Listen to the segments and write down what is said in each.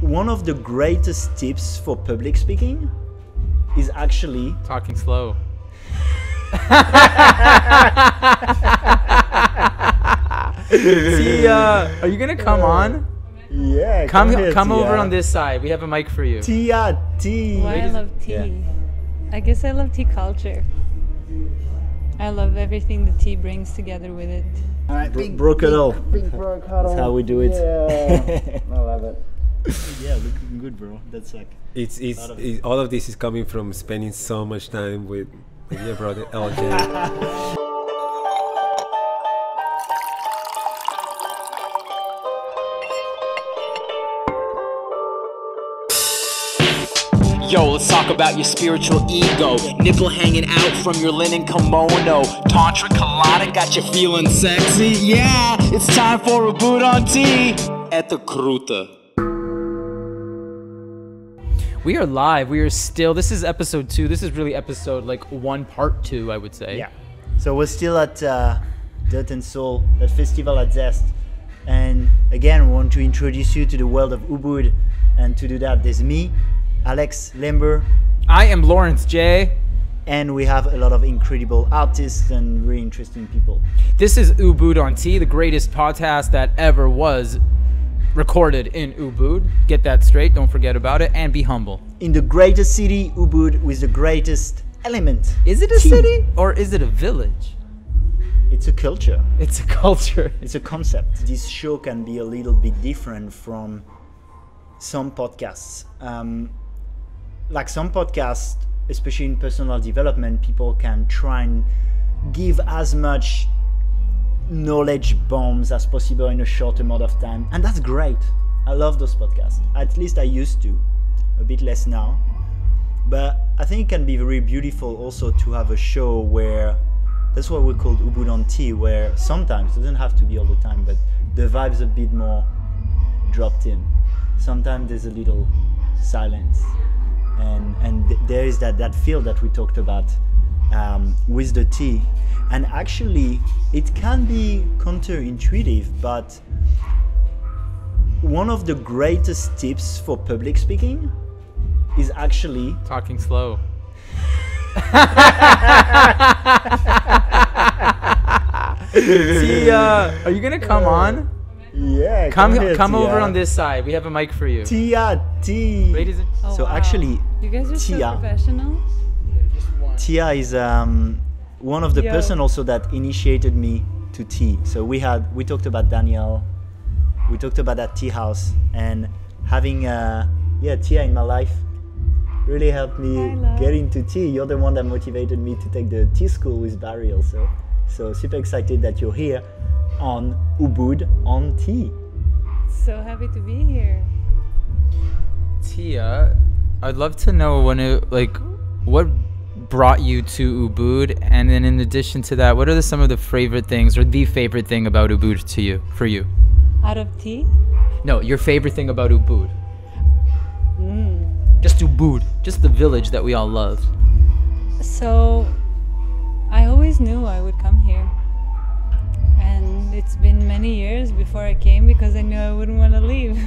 one of the greatest tips for public speaking is actually talking slow. Tiya, are you gonna come on? Yeah, come here, over Tiya. on this side. We have a mic for you. Tiya, tea. Why I love tea. Yeah. I guess I love tea culture. I love everything the tea brings together with it. All right, bro cuddle. Big bro cuddle. That's how we do it. Yeah, I love it. Yeah, looking good, bro. That's like All of this is coming from spending so much time with your brother LJ. Yo, let's talk about your spiritual ego. Nipple hanging out from your linen kimono. Tantra colada got you feeling sexy. Yeah, it's time for Ubudian tea at the Kruta. We are live. We are still. This is episode 2. This is really episode like 1 part 2, I would say. Yeah. So we're still at Dirt and Soul, that festival at Zest. And again, we want to introduce you to the world of Ubud. And to do that, there's me, Alex Lember. I am Lawrence J. And we have a lot of incredible artists and really interesting people. This is Ubudian Tea, the greatest podcast that ever was recorded in Ubud. Get that straight, don't forget about it, and be humble. In the greatest city, Ubud, with the greatest element. Is it a tea. city or is it a village? It's a culture. It's a culture. It's a concept. This show can be a little bit different from some podcasts. Like some podcasts, especially in personal development, people can try and give as much knowledge bombs as possible in a short amount of time. And that's great. I love those podcasts. At least I used to. A bit less now. But I think it can be very beautiful also to have a show where, that's what we call Ubudian Tea, where sometimes, it doesn't have to be all the time, but the vibe's a bit more dropped in. Sometimes there's a little silence. And there is that feel that we talked about with the tea. And actually, it can be counterintuitive, but one of the greatest tips for public speaking is actually talking slow. Tiya, are you gonna come on? Yeah, come here, over Tiya. on this side. We have a mic for you. Tiya, tea. Ladies and Oh, So wow. actually, You guys are Tiya. so professional. Tiya is one of the Yo. person also that initiated me to tea. So we talked about Daniel, we talked about that tea house, and having Tiya in my life really helped me I love. get into tea. You're the one that motivated me to take the tea school with Barry also. So super excited that you're here on Ubud on tea. So happy to be here. Tiya, I'd love to know what brought you to Ubud, and then in addition to that, what are some of the favorite things or the favorite thing about Ubud for you? Out of tea? No, your favorite thing about Ubud. Mm. Just Ubud, just the village that we all love. So, I always knew I would come here. And it's been many years before I came because I knew I wouldn't want to leave.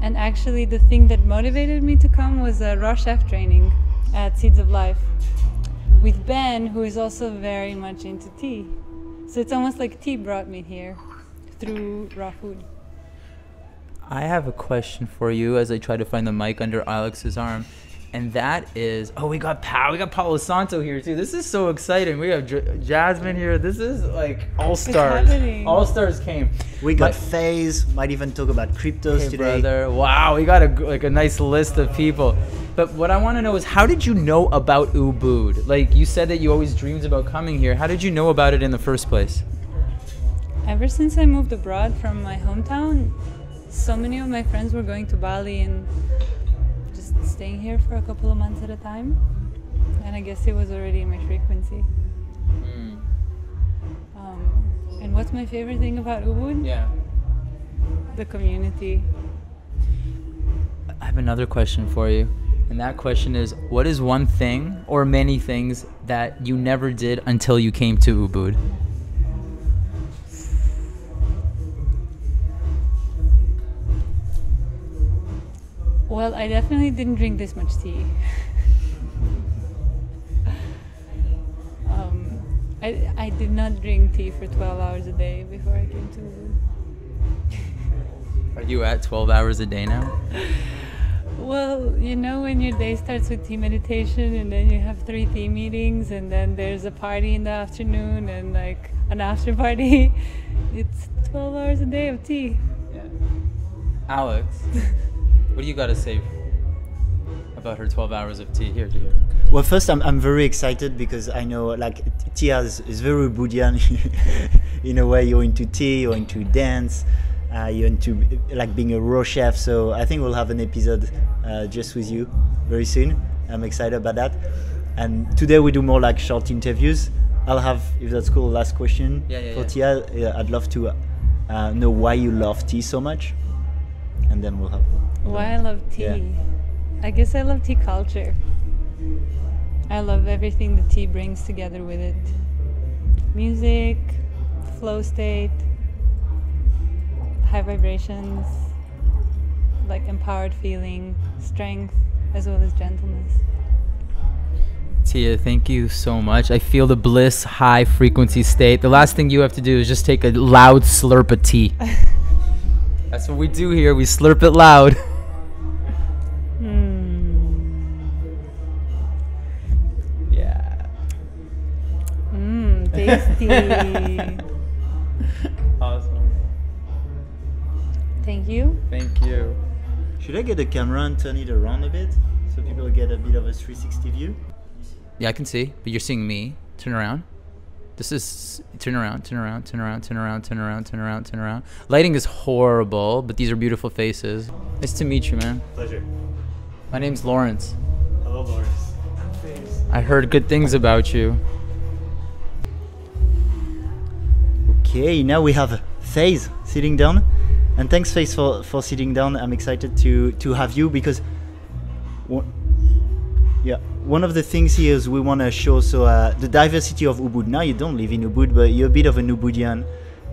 And actually the thing that motivated me to come was a raw chef training at Seeds of Life with Ben, who is also very much into tea. So it's almost like tea brought me here through raw food. I have a question for you as I try to find the mic under Alex's arm. And that is, we got Palo Santo here too. This is so exciting. We have Jasmine here. This is like all stars. happening. All stars came. We got Faiz, might even talk about cryptos Hey today. brother, wow, we got a nice list of people. But what I want to know is, how did you know about Ubud? Like you said that you always dreamed about coming here. How did you know about it in the first place? Ever since I moved abroad from my hometown, so many of my friends were going to Bali and just staying here for a couple of months at a time. And I guess it was already in my frequency. And what's my favorite thing about Ubud? Yeah. The community. I have another question for you. And that question is, what is one thing or many things that you never did until you came to Ubud? Well, I definitely didn't drink this much tea. I did not drink tea for 12 hours a day before I came to Ubud. Are you at 12 hours a day now? Well, you know, when your day starts with tea meditation and then you have 3 tea meetings and then there's a party in the afternoon and like an after party, it's 12 hours a day of tea. Yeah. Alex, what do you got to say about her 12 hours of tea? Here. Well, first, I'm very excited because I know like Tiya is very Ubudian. In a way, you're into tea, you're into dance, you're into like being a raw chef. So I think we'll have an episode just with you very soon. I'm excited about that. And today we do more like short interviews. I'll have, if that's cool, last question for Tiya. Yeah, I'd love to know why you love tea so much, and then we'll have. Why I love tea? Yeah. I guess I love tea culture. I love everything the tea brings together with it. Music, flow state, high vibrations, like empowered feeling, strength, as well as gentleness. Tiya, thank you so much. I feel the bliss high frequency state. The last thing you have to do is just take a loud slurp of tea. That's what we do here. We slurp it loud. Yeah. Tasty. Awesome. Thank you. Thank you. Should I get the camera and turn it around a bit so people get a bit of a 360 view? Yeah, I can see, but you're seeing me. Turn around. This is turn around. Lighting is horrible, but these are beautiful faces. Nice to meet you, man. Pleasure. My name's Lawrence. Hello, Lawrence. I'm Faiz. I heard good things about you. Okay, now we have Faiz sitting down. And thanks, Faiz, for sitting down. I'm excited to have you because one of the things here is we want to show the diversity of Ubud. Now you don't live in Ubud, but you're a bit of an Ubudian,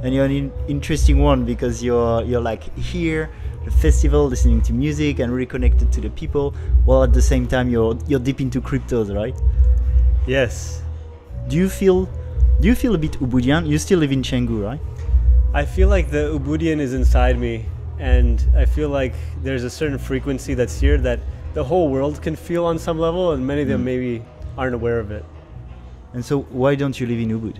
and you're an interesting one because you're like here, the festival, listening to music and really connected to the people, while at the same time you're deep into cryptos, right? Yes. Do you feel a bit Ubudian? You still live in Canggu, right? I feel like the Ubudian is inside me, and I feel like there's a certain frequency that's here that the whole world can feel on some level, and many of them maybe aren't aware of it. And so why don't you live in Ubud?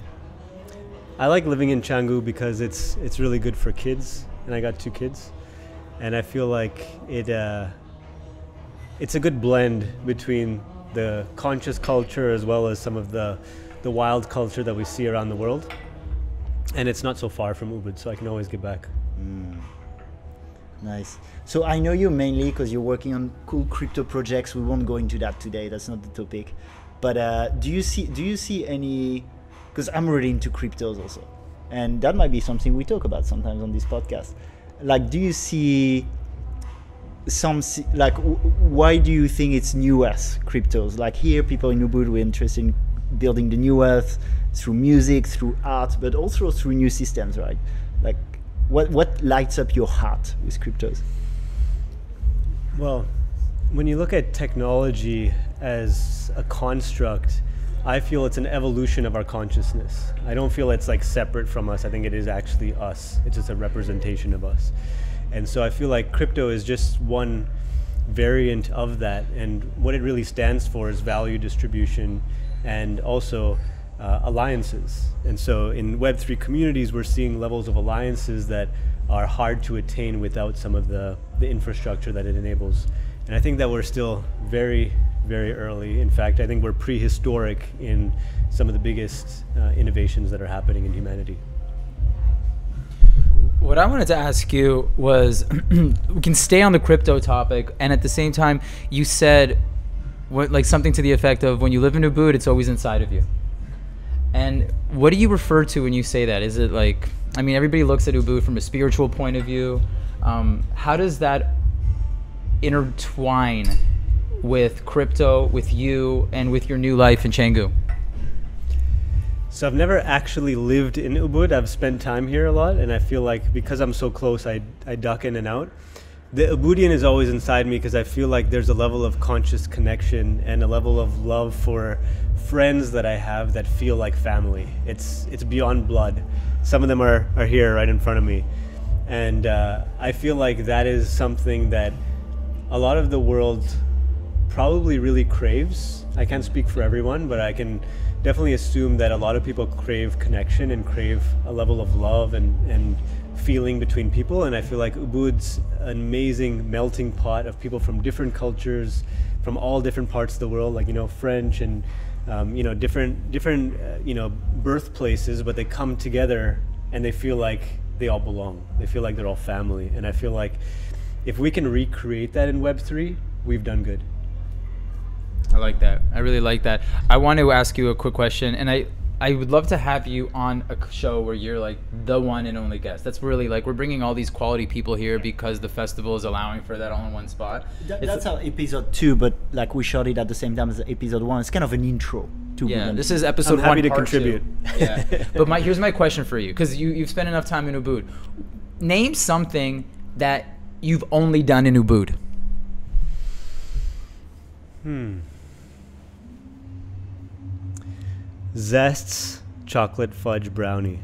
I like living in Canggu because it's really good for kids, and I got 2 kids, and I feel like it's a good blend between the conscious culture as well as some of the wild culture that we see around the world, and it's not so far from Ubud, so I can always get back. Nice. So I know you mainly because you're working on cool crypto projects. We won't go into that today. That's not the topic. But do you see any? Because I'm really into cryptos also, and that might be something we talk about sometimes on this podcast. Like, do you see why do you think it's new earth cryptos? Like here, people in Ubud were interested in building the new earth through music, through art, but also through new systems, right? Like, what lights up your heart with cryptos? Well, when you look at technology as a construct, I feel it's an evolution of our consciousness. I don't feel it's like separate from us. I think it is actually us. It's just a representation of us. And so I feel like crypto is just one variant of that. And what it really stands for is value distribution and also alliances. And so in Web3 communities, we're seeing levels of alliances that are hard to attain without some of the infrastructure that it enables. And I think that we're still very, very early. In fact, I think we're prehistoric in some of the biggest innovations that are happening in humanity. What I wanted to ask you was, we can stay on the crypto topic, and at the same time, you said like something to the effect of when you live in Ubud, it's always inside of you. And what do you refer to when you say that? Is it like, I mean, everybody looks at Ubud from a spiritual point of view. How does that intertwine with crypto, with you, and with your new life in Canggu? So I've never actually lived in Ubud. I've spent time here a lot, and I feel like because I'm so close, I duck in and out. the Ubudian is always inside me because I feel like there's a level of conscious connection and a level of love for friends that I have that feel like family. It's beyond blood. Some of them are here right in front of me. And I feel like that is something that a lot of the world probably really craves. I can't speak for everyone, but I can definitely assume that a lot of people crave connection and crave a level of love and feeling between people. And I feel like Ubud's an amazing melting pot of people from different cultures, from all different parts of the world, like, you know, French and different birthplaces, but they come together and they feel like they all belong. They feel like they're all family. And I feel like if we can recreate that in Web3, we've done good. I like that. I really like that. I want to ask you a quick question, and I would love to have you on a show where you're like the one and only guest. That's really like, we're bringing all these quality people here because the festival is allowing for that all in one spot. That's our episode 2, but like we shot it at the same time as episode 1. It's kind of an intro to Ubud. This is episode 1. I'm happy to contribute. Yeah, but here's my question for you, because you've spent enough time in Ubud. Name something that you've only done in Ubud. Zest's chocolate fudge brownie.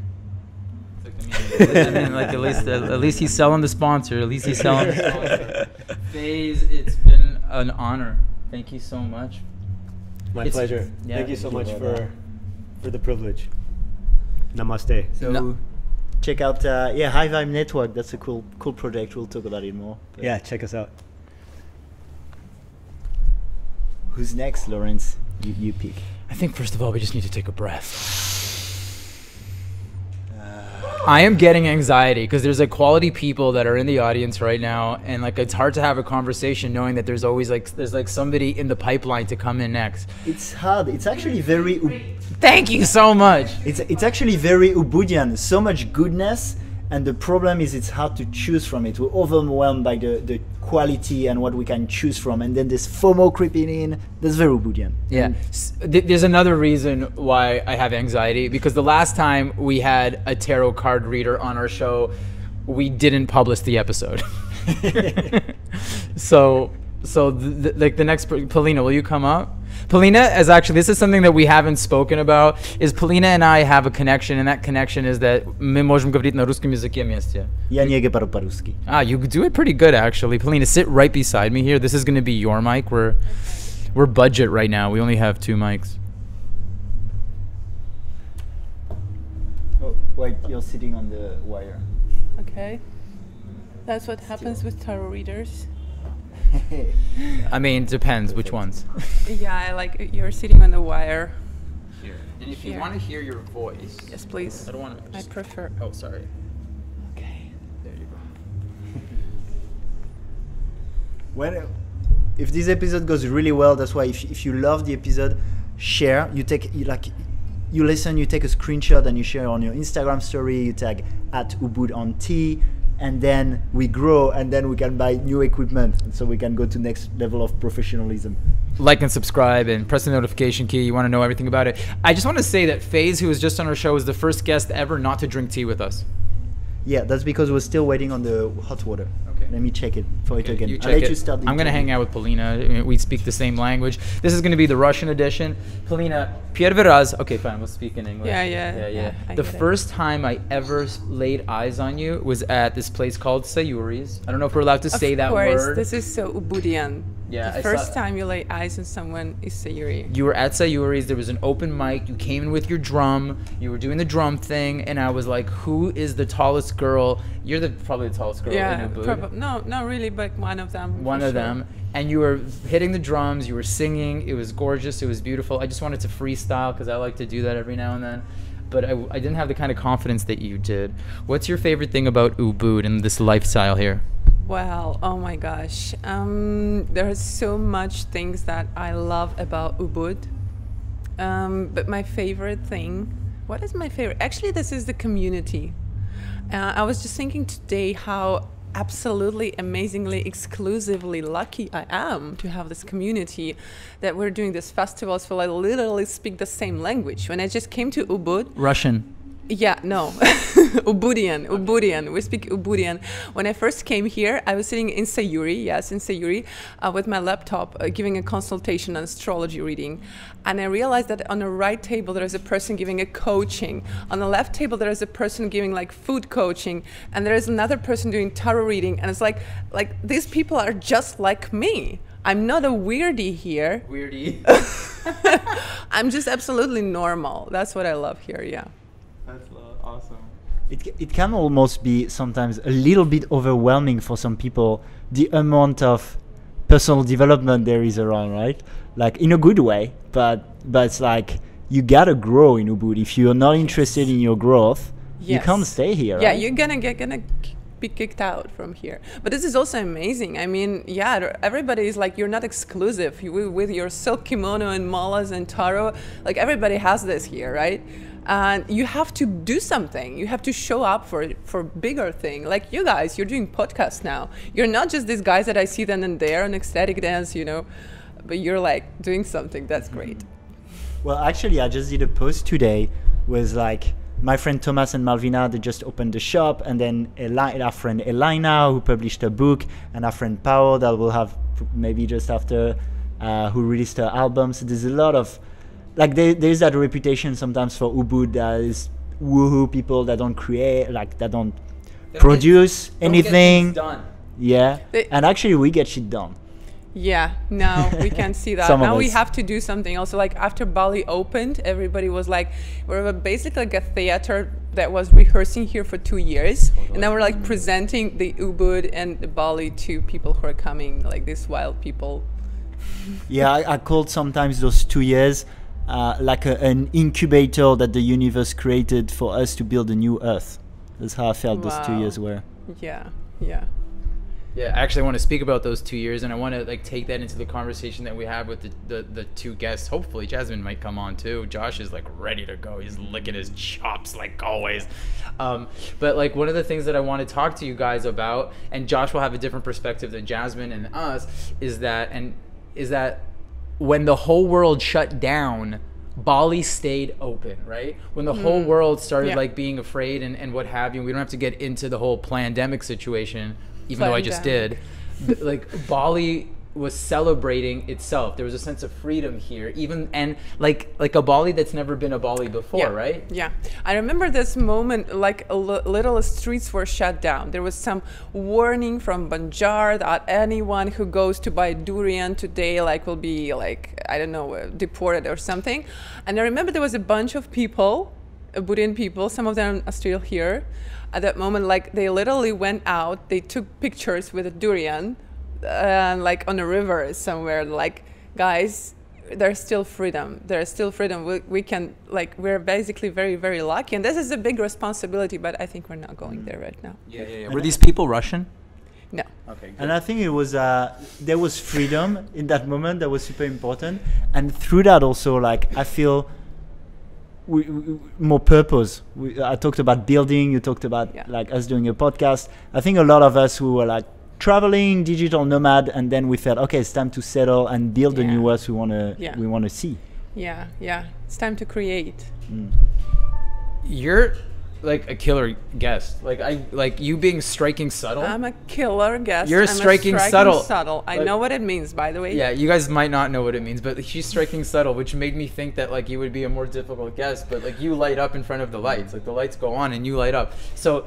I mean, like at least he's selling the sponsor. At least he's selling the sponsor. Faiz, it's been an honor. Thank you so much. My pleasure. Yeah, thank you so much for the privilege. Namaste. So check out High Vibe Network. That's a cool project. We'll talk about it more. But Yeah, check us out. who's next, Lawrence? You pick. I think first of all we just need to take a breath. I am getting anxiety because there's like quality people that are in the audience right now, and like it's hard to have a conversation knowing that there's always like somebody in the pipeline to come in next. It's hard. It's actually very. Thank you so much. It's actually very Ubudian. So much goodness, and the problem is it's hard to choose from it. We're overwhelmed by the quality and what we can choose from, and then this FOMO creeping in. That's very Ubudian. Yeah. There's another reason why I have anxiety, because the last time we had a tarot card reader on our show, we didn't publish the episode. So like the next, Polina, will you come up? Polina is actually, this is something that we haven't spoken about, is Polina and I have a connection, and that connection is that мы можем говорить на русском языке вместе. Я не говорю по-русски. Ah, you do it pretty good actually. Polina, sit right beside me here. This is going to be your mic. We're budget right now. We only have 2 mics. Oh, wait, you're sitting on the wire. Okay. That's what happens with tarot readers. I mean, depends which ones. Yeah, I like you're sitting on the wire. Here. And if you Here. want to hear your voice. Yes, please. I don't want to. I prefer. Oh, sorry. Okay. There you go. If this episode goes really well, that's why if you love the episode, share. You listen, you take a screenshot and you share on your Instagram story. You tag @Ubud and then we grow, and then we can buy new equipment, and so we can go to next level of professionalism. Like and subscribe and press the notification key. You want to know everything about it. I just want to say that Faiz, who was just on our show, was the first guest ever not to drink tea with us. Yeah, that's because we're still waiting on the hot water. Okay. Let me check it for it again. You I'll check let it. you start the I'm going to interview. hang out with Polina. We speak the same language. This is going to be the Russian edition. Polina, pierwszy raz. Okay, fine. We'll speak in English. Yeah, I The get it. first time I ever laid eyes on you was at this place called Sayuri's. I don't know if we're allowed to say that Of course, word. this is so Ubudian. Yeah, The I first saw- time you lay eyes on someone is Sayuri. You were at Sayuri's. There was an open mic. You came in with your drum. You were doing the drum thing, and I was like, "Who is the tallest girl?" You're probably the tallest girl Yeah, in Ubud. probably. No, not really, but one of them. One for of sure. them. And you were hitting the drums. You were singing. It was gorgeous. It was beautiful. I just wanted to freestyle because I like to do that every now and then. But I didn't have the kind of confidence that you did. What's your favorite thing about Ubud and this lifestyle here? Well, oh my gosh. There are so much things that I love about Ubud. But my favorite thing, what is my favorite? Actually, this is the community. I was just thinking today how absolutely amazingly exclusively lucky I am to have this community, that we're doing these festivals where I literally speak the same language. When I just came to Ubud, Russian. Yeah, no. Ubudian. We speak Ubudian. When I first came here, I was sitting in Sayuri, with my laptop, giving a consultation on astrology reading. And I realized that on the right table, there is a person giving a coaching. On the left table, there is a person giving like food coaching. And there is another person doing tarot reading. And it's like these people are just like me. I'm not a weirdie here. I'm just absolutely normal. That's what I love here, yeah. That's awesome. It can almost be sometimes a little bit overwhelming for some people, the amount of personal development there is around, right? Like in a good way, but it's like you gotta grow in Ubud. If you're not interested in your growth, you can't stay here. Yeah, right? you're gonna be kicked out from here. But this is also amazing. I mean, yeah, everybody is like, you're not exclusive. With your silk kimono and malas and taro, like everybody has this here, right? And you have to do something. You have to show up for bigger thing. Like you guys, you're doing podcasts now. You're not just these guys that I see then and there on ecstatic dance, you know, but you're like doing something. That's great. Well, actually, I just did a post today with like my friend Thomas and Malvina. They just opened the shop, and then our friend Elina, who published a book, and our friend Pao that will have maybe just after, who released her album. So there's a lot of like there's that reputation sometimes for Ubud that is woohoo people that don't create, like that don't produce anything. Done. Yeah, and actually we get shit done. Yeah, no, we can't see that. Now we have to do something. Also, like after Bali opened, everybody was like, we're basically like a theater that was rehearsing here for 2 years, and now we're like presenting the Ubud and the Bali to people who are coming, like these wild people. Yeah, I called sometimes those 2 years like an incubator that the universe created for us to build a new Earth. That's how I felt those 2 years were. Yeah, yeah. Yeah, I actually want to speak about those 2 years, and I want to like take that into the conversation that we had with the two guests. Hopefully Jasmine might come on too. Josh is like ready to go. He's licking his chops like always. But like one of the things that I want to talk to you guys about, and Josh will have a different perspective than Jasmine and us, is that when the whole world shut down, Bali stayed open, right? When the whole world started like being afraid and what have you, we don't have to get into the whole pandemic situation, even though I just did. Like Bali was celebrating itself. There was a sense of freedom here, even and like a Bali that's never been a Bali before, right? Yeah, I remember this moment. Like little streets were shut down. There was some warning from Banjar that anyone who goes to buy durian today like will be like, I don't know, deported or something. And I remember there was a bunch of people, Ubudian people. Some of them are still here. At that moment, like they literally went out. They took pictures with a durian. Like on a river somewhere, like guys, there's still freedom. There's still freedom. We can, like, we're basically very, very lucky, and this is a big responsibility. But I think we're not going there right now. Yeah. Were these people Russian? No. Okay. Good. And I think it was there was freedom in that moment that was super important, and through that also, like I feel we more purpose. I talked about building. You talked about like us doing a podcast. I think a lot of us who were like traveling, digital nomad, and then we felt okay, it's time to settle and build the new Earth we want to see. Yeah, it's time to create. You're like a killer guest. Like you being striking subtle. I'm a killer guest. You're striking subtle. I know what it means, by the way. Yeah, you guys might not know what it means, but she's striking subtle, which made me think that like you would be a more difficult guest. But like you light up in front of the lights. Like the lights go on and you light up. So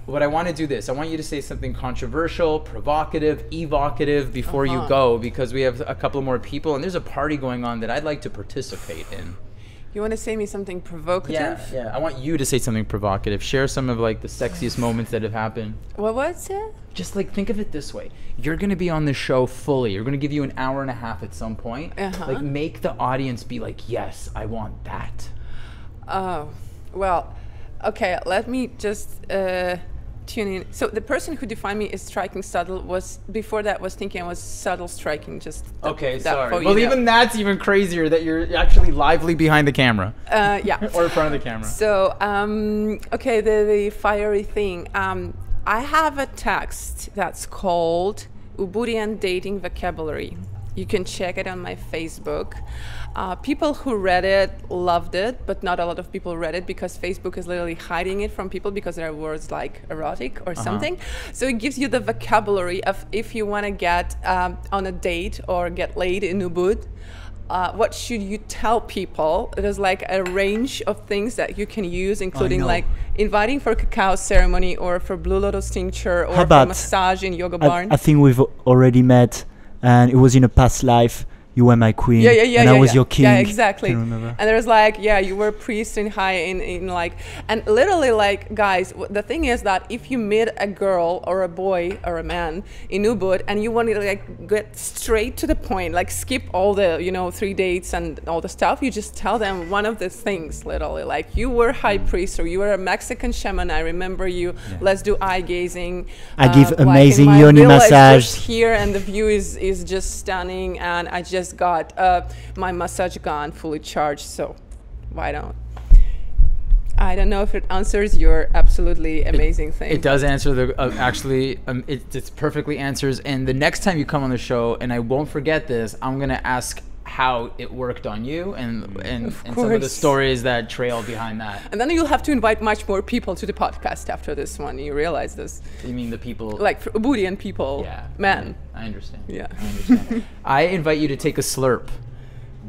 what I want to do this, I want you to say something controversial, provocative, evocative before you go, because we have a couple more people and there's a party going on that I'd like to participate in. You want to say me something provocative? Yeah. I want you to say something provocative. Share some of like the sexiest moments that have happened. What was it? Just like think of it this way. You're going to be on the show fully. You're going to give you an hour and a half at some point. Like make the audience be like, yes, I want that. Oh, well, okay. Let me just tune in. So the person who defined me as striking subtle was before that was thinking I was subtle striking. Just okay, sorry. Well, even that's even crazier that you're actually lively behind the camera. Yeah. Or in front of the camera. So okay, the fiery thing. I have a text that's called Ubudian dating vocabulary. You can check it on my Facebook. People who read it loved it, but not a lot of people read it because Facebook is literally hiding it from people because there are words like erotic or something. So it gives you the vocabulary of if you want to get on a date or get laid in Ubud, what should you tell people? There's like a range of things that you can use, including like inviting for cacao ceremony or for blue lotus tincture or for massage in yoga barn. I think we've already met, and it was in a past life. You were my queen, and I was your king. Yeah, exactly. Can remember. And there's like, you were a priest in high in like, and literally like, guys, the thing is that if you meet a girl or a boy or a man in Ubud and you want to like get straight to the point, like skip all the 3 dates and all the stuff, you just tell them one of these things, literally, like you were high priest or you were a Mexican shaman. I remember you. Let's do eye gazing. I give like amazing in my yoni villa, massage just here, and the view is just stunning, and I just got my massage gun fully charged, so why don't I don't know if it answers your absolutely amazing thing. It does answer the actually it perfectly answers. And the next time you come on the show, and I won't forget this, I'm gonna ask how it worked on you and some of the stories that trail behind that. And then you'll have to invite much more people to the podcast after this one. You realize this? You mean the people like Ubudian people? Yeah, men. I understand. Yeah, I understand. I invite you to take a slurp.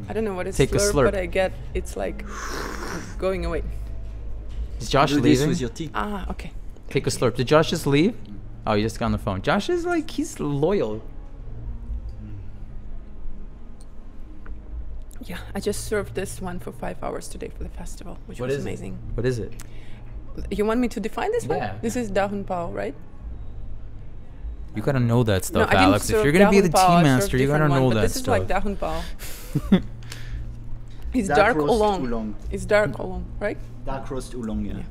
I don't know what is take slurp, a slurp, but I get it's like going away. Is Josh leaving? This with your tea. Ah, okay. Take a slurp. Did Josh just leave? Oh, he just got on the phone. Josh is like, he's loyal. Yeah, I just served this one for 5 hours today for the festival, which was amazing. What is it? You want me to define this one? Yeah. This is dahun pao, right? You gotta know that stuff, No, I didn't Alex. If serve you're gonna be the dahun pao, tea I served master, you gotta different one, know but that this stuff. is like dahun pao. It's Dark dark roast oolong. oolong. It's dark oolong, right? Dark roast oolong, yeah.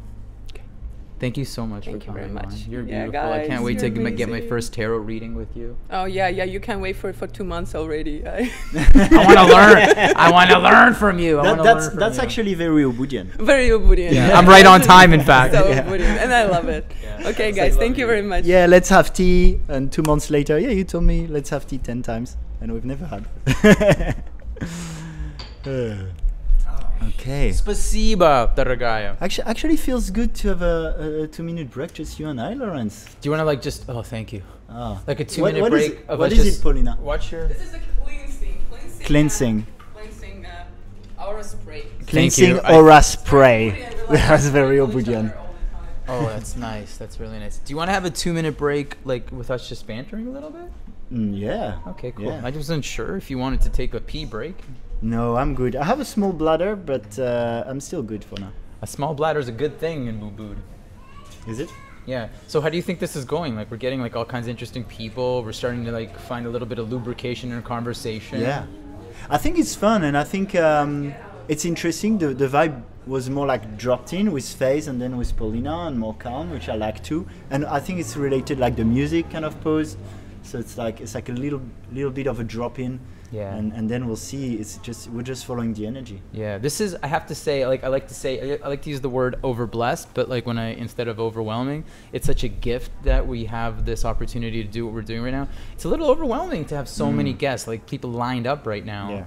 Thank you so much Thank for you very coming on. much. You're Yeah, beautiful. I can't guys, wait to you're get my amazing. first tarot reading with you. Oh yeah, you can't wait for it for 2 months already. I want to learn. I want to learn from you. That's actually very Ubudian. Very Ubudian. Yeah. I'm right on time, in fact. So Ubudian, and I love it. Okay, guys, thank you very much. Yeah, let's have tea. And 2 months later, you told me let's have tea 10 times, and we've never had. Okay. Спасибо, дорогая. Actually feels good to have a 2-minute break, just you and I, Lawrence. Do you want to like just? Oh, thank you. Oh. Like a 2-minute break. What is it, Polina? Watch your. This is a cleansing. Cleansing aura spray. Cleansing aura spray. That's very Ubudian. Oh, that's nice. That's really nice. Do you want to have a 2-minute break, like with us just bantering a little bit? Yeah. Okay, cool. Yeah. I just wasn't sure if you wanted to take a pee break. No, I'm good. I have a small bladder, but I'm still good for now. A small bladder is a good thing in Ubud. Is it? Yeah. So how do you think this is going? Like, we're getting like all kinds of interesting people. We're starting to like find a little bit of lubrication in our conversation. Yeah. I think it's fun, and I think it's interesting. The vibe was more like dropped in with Faiz and then with Polina, and more calm, which I like too. And I think it's related like the music kind of pose. So it's like a little bit of a drop in. Yeah. And then we'll see. We're just following the energy. Yeah. This is, I have to say, like I like to use the word overblessed, but like instead of overwhelming, it's such a gift that we have this opportunity to do what we're doing right now. It's a little overwhelming to have so many guests, like people lined up right now.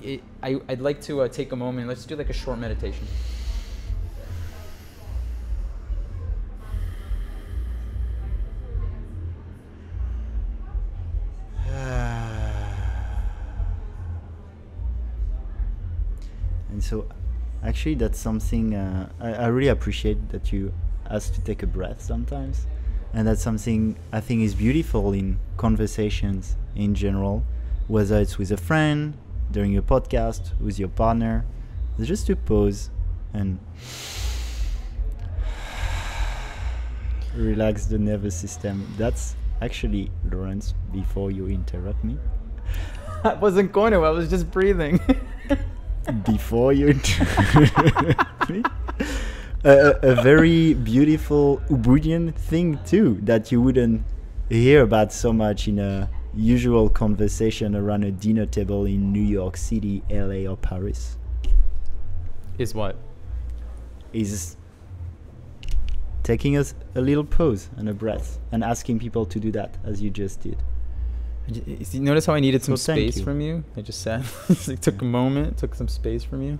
Yeah. I'd like to take a moment. Let's do like a short meditation. And so, actually, that's something I really appreciate, that you ask to take a breath sometimes. And that's something I think is beautiful in conversations in general, whether it's with a friend, during your podcast, with your partner. It's just to pause and relax the nervous system. That's actually, Lawrence, before you interrupt me. I wasn't going to. I was just breathing. Before you interrupt me. A very beautiful Ubudian thing too, that you wouldn't hear about so much in a usual conversation around a dinner table in New York City, LA, or Paris. Is what? Is taking us a little pause and a breath and asking people to do that as you just did. You notice how I needed some So thank space you. from you? I just said. It took a moment, took some space from you.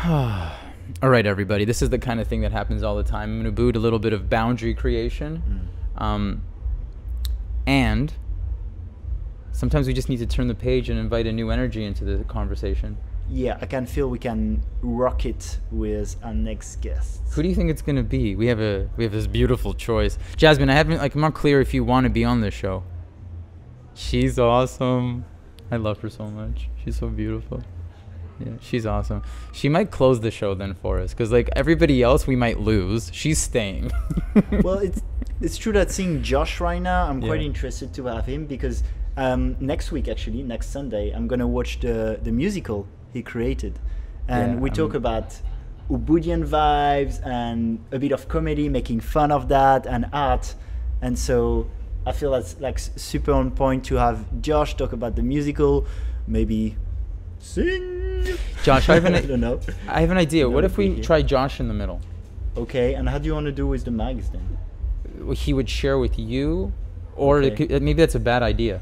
All right, everybody. This is the kind of thing that happens all the time. In Ubud, a little bit of boundary creation. And sometimes we just need to turn the page and invite a new energy into the conversation. Yeah, I can feel we can rock it with our next guest. Who do you think it's gonna be? We have this beautiful choice. Jasmine, I'm not clear if you want to be on this show. She's awesome. I love her so much. She's so beautiful. Yeah, she's awesome. She might close the show then for us, because like everybody else we might lose. She's staying. Well, it's true that seeing Josh right now, I'm quite Yeah. interested to have him because next week, actually, next Sunday, I'm gonna watch the musical he created, and Yeah, we talk about Ubudian vibes and a bit of comedy, making fun of that, and art, and so I feel that's like super on point to have Josh talk about the musical, maybe sing. Josh, I don't know. have an idea. What if we Okay. try Josh in the middle? Okay, and how do you want to do with the mags then? He would share with you, or Okay. maybe that's a bad idea.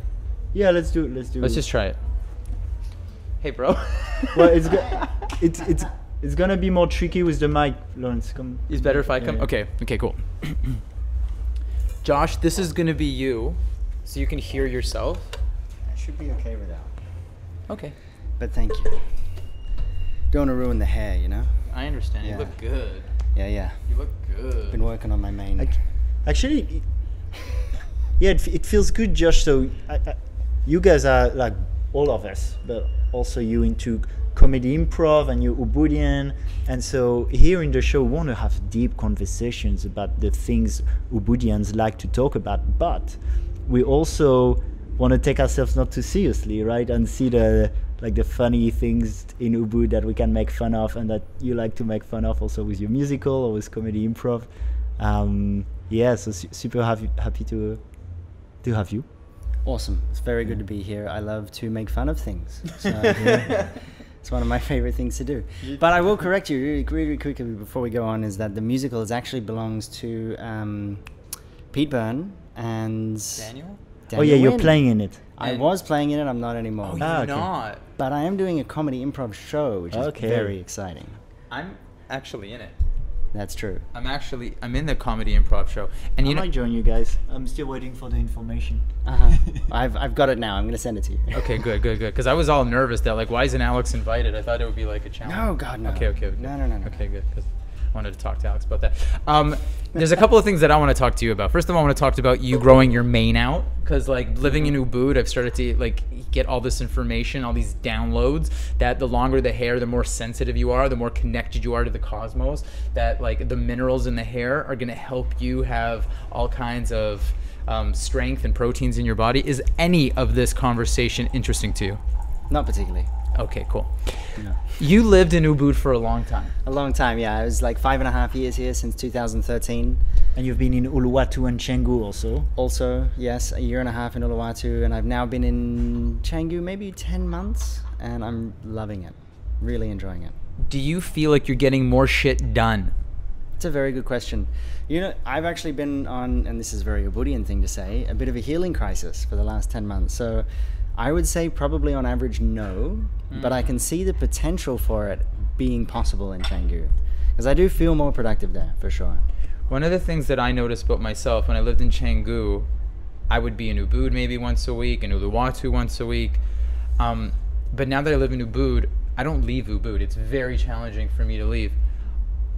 Yeah, let's do. Let's just try it. Hey, bro. Well, it's gonna be more tricky with the mic, Lawrence. Come. It's better if I come. Yeah. Okay, cool. Josh, this is gonna be you, so you can hear yourself. I should be okay without. Okay. But thank you. Don't want to ruin the hair, you know? I understand. Yeah. You look good. Yeah. You look good. Been working on my main. Actually, yeah, it feels good, Josh. So you guys are like all of us, but also you into comedy improv and you're Ubudian, and so here in the show we want to have deep conversations about the things Ubudians like to talk about, but we also want to take ourselves not too seriously, right? And see the funny things in Ubud that we can make fun of and that you like to make fun of also with your musical or with comedy improv. Yeah, so super happy to have you. Awesome. It's very good to be here. I love to make fun of things. So it's one of my favorite things to do. But I will correct you really quickly before we go on, is that the musical actually belongs to Pete Byrne and Daniel? Oh yeah, you're Wynn. playing in it. I was playing in it. I'm not anymore. Oh, you're okay. not. But I am doing a comedy improv show, which is Okay. very exciting. I'm actually in it. That's true. I'm in the comedy improv show, and I you know. might join you guys. I'm still waiting for the information. I've got it now. I'm going to send it to you. Okay, good. Because I was all nervous that like, why isn't Alex invited? I thought it would be like a challenge. No, God, no. Okay. No. Okay, good. Because I wanted to talk to Alex about that. There's a couple of things that I want to talk to you about. First of all, I want to talk about you growing your mane out, because like living in Ubud, I've started to like get all this information, all these downloads, that the longer the hair, the more sensitive you are, the more connected you are to the cosmos, that like the minerals in the hair are going to help you have all kinds of strength and proteins in your body. Is any of this conversation interesting to you? Not particularly. Okay, cool. No. You lived in Ubud for a long time. A long time, yeah. I was like 5.5 years here since 2013. And you've been in Uluwatu and Canggu also. Also, yes, 1.5 years in Uluwatu, and I've now been in Canggu maybe 10 months, and I'm loving it. Really enjoying it. Do you feel like you're getting more shit done? It's a very good question. You know, I've actually been on, and this is a very Ubudian thing to say, a bit of a healing crisis for the last 10 months. So I would say probably on average no, but I can see the potential for it being possible in Canggu, because I do feel more productive there, for sure. One of the things that I noticed about myself when I lived in Canggu, I would be in Ubud maybe once a week, in Uluwatu once a week. But now that I live in Ubud, I don't leave Ubud. It's very challenging for me to leave.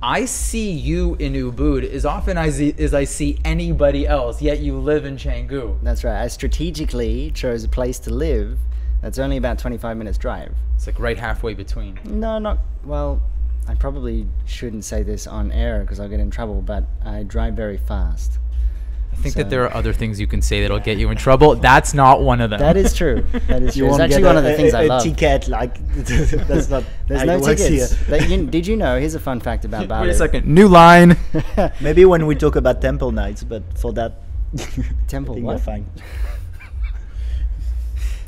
I see you in Ubud as often as I see anybody else, yet you live in Canggu. That's right. I strategically chose a place to live that's only about 25 minutes drive. It's like right halfway between. No, not, well, I probably shouldn't say this on air because I'll get in trouble, but I drive very fast. I think that there are other things you can say that'll get you in trouble. That's not one of them. That is true. That is true. It's won't actually get one of the things I love. A ticket, like, that's not There's how no it works tickets. here. Did you know? Here's a fun fact about Bali. Wait a second. New line. Maybe when we talk about temple nights, but for that, Temple I think what? we're fine.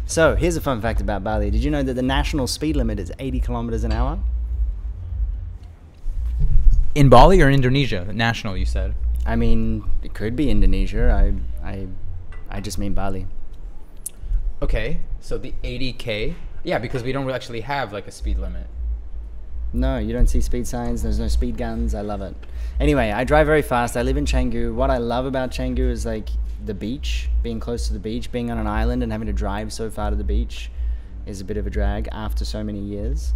So here's a fun fact about Bali. Did you know that the national speed limit is 80 kilometers an hour? In Bali or Indonesia? National, you said. I mean, it could be Indonesia. I just mean Bali. Okay, so the 80K, yeah, because we don't actually have like a speed limit. No, you don't see speed signs. There's no speed guns. I love it. Anyway, I drive very fast. I live in Canggu. What I love about Canggu is like the beach, being close to the beach, being on an island and having to drive so far to the beach is a bit of a drag after so many years.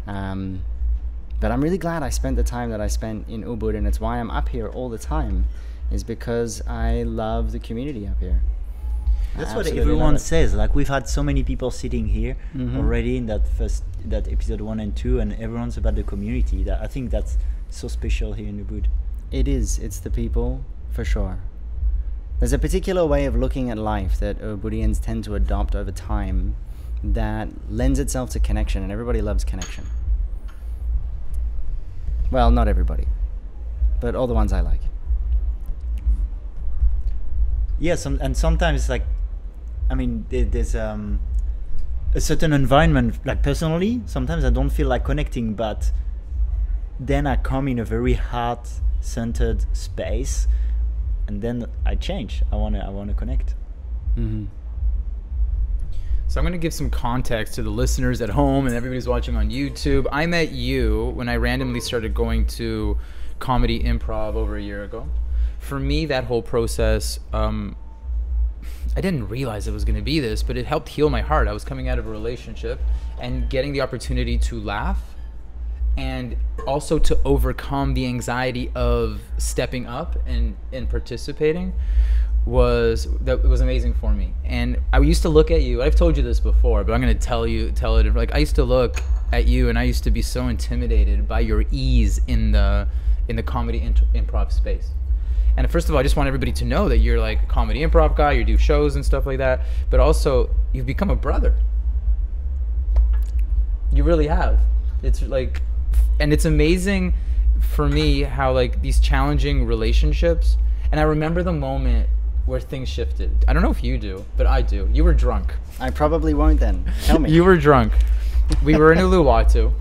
But I'm really glad I spent the time that I spent in Ubud, and it's why I'm up here all the time, is because I love the community up here. That's I what absolutely everyone love it. says. Like, we've had so many people sitting here already in that episode 1 and 2, and everyone's about the community. That I think that's so special here in Ubud. It is. It's the people, for sure. There's a particular way of looking at life that Ubudians tend to adopt over time that lends itself to connection, and everybody loves connection. Well, not everybody, but all the ones I like. Yes, and sometimes it's like, I mean, there's a certain environment. Like personally, sometimes I don't feel like connecting, but then I come in a very heart-centered space, and then I change. I wanna connect. Mm-hmm. So I'm going to give some context to the listeners at home and everybody's watching on YouTube. I met you when I randomly started going to comedy improv over a year ago. For me, that whole process, I didn't realize it was going to be this, but it helped heal my heart. I was coming out of a relationship, and getting the opportunity to laugh and also to overcome the anxiety of stepping up and participating was amazing for me. And I used to look at you. I've told you this before, but I'm going to tell it. Like, I used to look at you, and I used to be so intimidated by your ease in the comedy improv space. And first of all, I just want everybody to know that you're like a comedy improv guy. You do shows and stuff like that, but also you've become a brother. You really have. It's like, and it's amazing for me how like these challenging relationships. And I remember the moment where things shifted. I don't know if you do, but I do. You were drunk. I probably won't then. Tell me. You were drunk. We were in Uluwatu.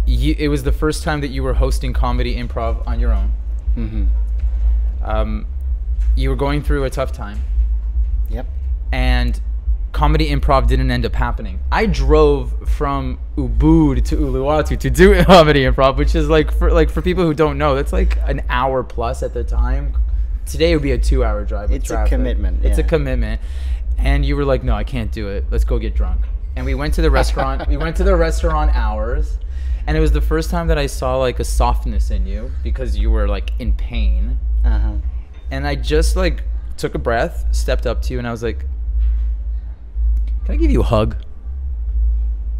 It was the first time that you were hosting comedy improv on your own. Mm-hmm. You were going through a tough time. Yep. And comedy improv didn't end up happening. I drove from Ubud to Uluwatu to do comedy improv, which is like for people who don't know, that's like an hour plus at the time. Today it would be a 2-hour drive. It's a commitment. It's a yeah. commitment. And you were like, no, I can't do it. Let's go get drunk. And we went to the restaurant. We went to the restaurant hours. And it was the first time that I saw like a softness in you because you were like in pain. Uh-huh. And I just like took a breath, stepped up to you, and I was like, can I give you a hug?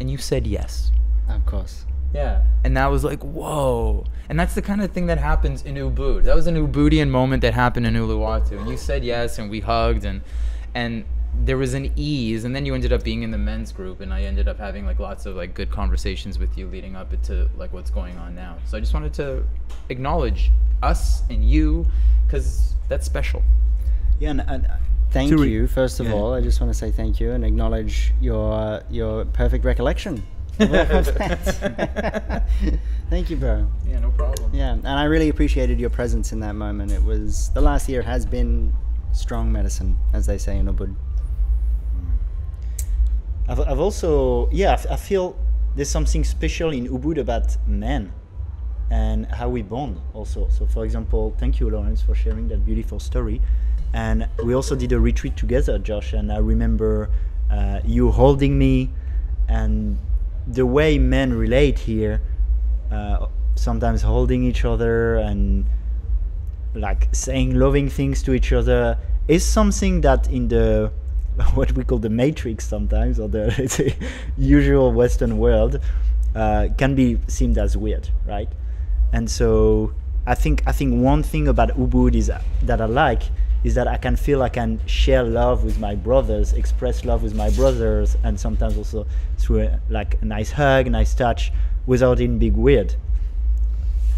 And you said yes. Of course. Yeah. And that was like, whoa. And that's the kind of thing that happens in Ubud. That was an Ubudian moment that happened in Uluwatu. And you said yes, and we hugged, and there was an ease. And then you ended up being in the men's group, and I ended up having like lots of like good conversations with you leading up to like what's going on now. So I just wanted to acknowledge us and you, because that's special. Yeah, and Thank you, first of all. I just want to say thank you and acknowledge your perfect recollection of all of that. Thank you, bro. Yeah, no problem. Yeah, and I really appreciated your presence in that moment. It was, the last year has been strong medicine, as they say in Ubud. I've also, I feel there's something special in Ubud about men and how we bond also. So for example, thank you, Lawrence, for sharing that beautiful story. And we also did a retreat together, Josh, and I remember you holding me, and the way men relate here, sometimes holding each other and like saying loving things to each other, is something that in the what we call the matrix sometimes, or the let's say, usual Western world, can be seen as weird, right? And so I think one thing about Ubud is that I like is that I can feel I can share love with my brothers, express love with my brothers, and sometimes also through like a nice hug, a nice touch, without it being weird.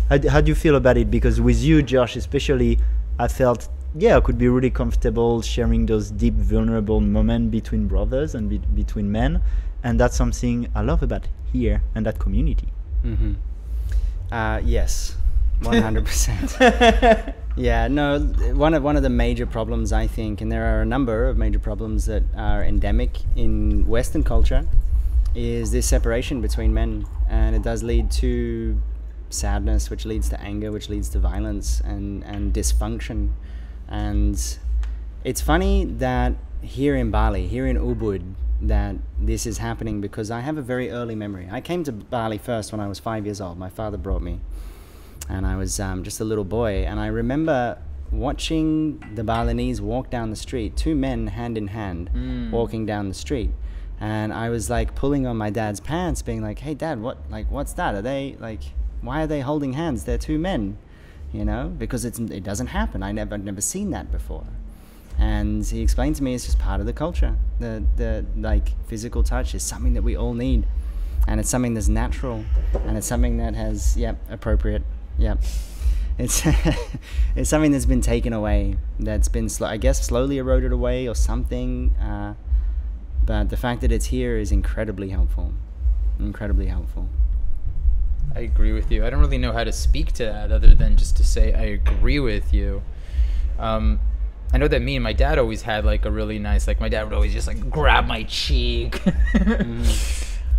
How do you feel about it? Because with you, Josh, especially, I felt, I could be really comfortable sharing those deep, vulnerable moments between brothers and between men, and that's something I love about here and that community. Mm-hmm. Yes, 100%. Yeah, no, one of the major problems, I think, and there are a number of major problems that are endemic in Western culture, is this separation between men, and it does lead to sadness, which leads to anger, which leads to violence and dysfunction. And it's funny that here in Bali, here in Ubud, that this is happening, because I have a very early memory. I came to Bali first when I was 5 years old. My father brought me, and I was just a little boy, and I remember watching the Balinese walk down the street, two men hand in hand walking down the street, and I was like pulling on my dad's pants, being like, "Hey Dad, what's that? Are they like, why are they holding hands? They're two men," you know, because it doesn't happen. I've never seen that before. And he explained to me it's just part of the culture. The like physical touch is something that we all need, and it's something that's natural, and it's something that has appropriate. It's it's something that's been taken away, that's been I guess slowly eroded away or something. But the fact that it's here is incredibly helpful. Incredibly helpful. I agree with you. I don't really know how to speak to that other than just to say I agree with you. I know that me and my dad always had like a really nice, like my dad would always just like grab my cheek.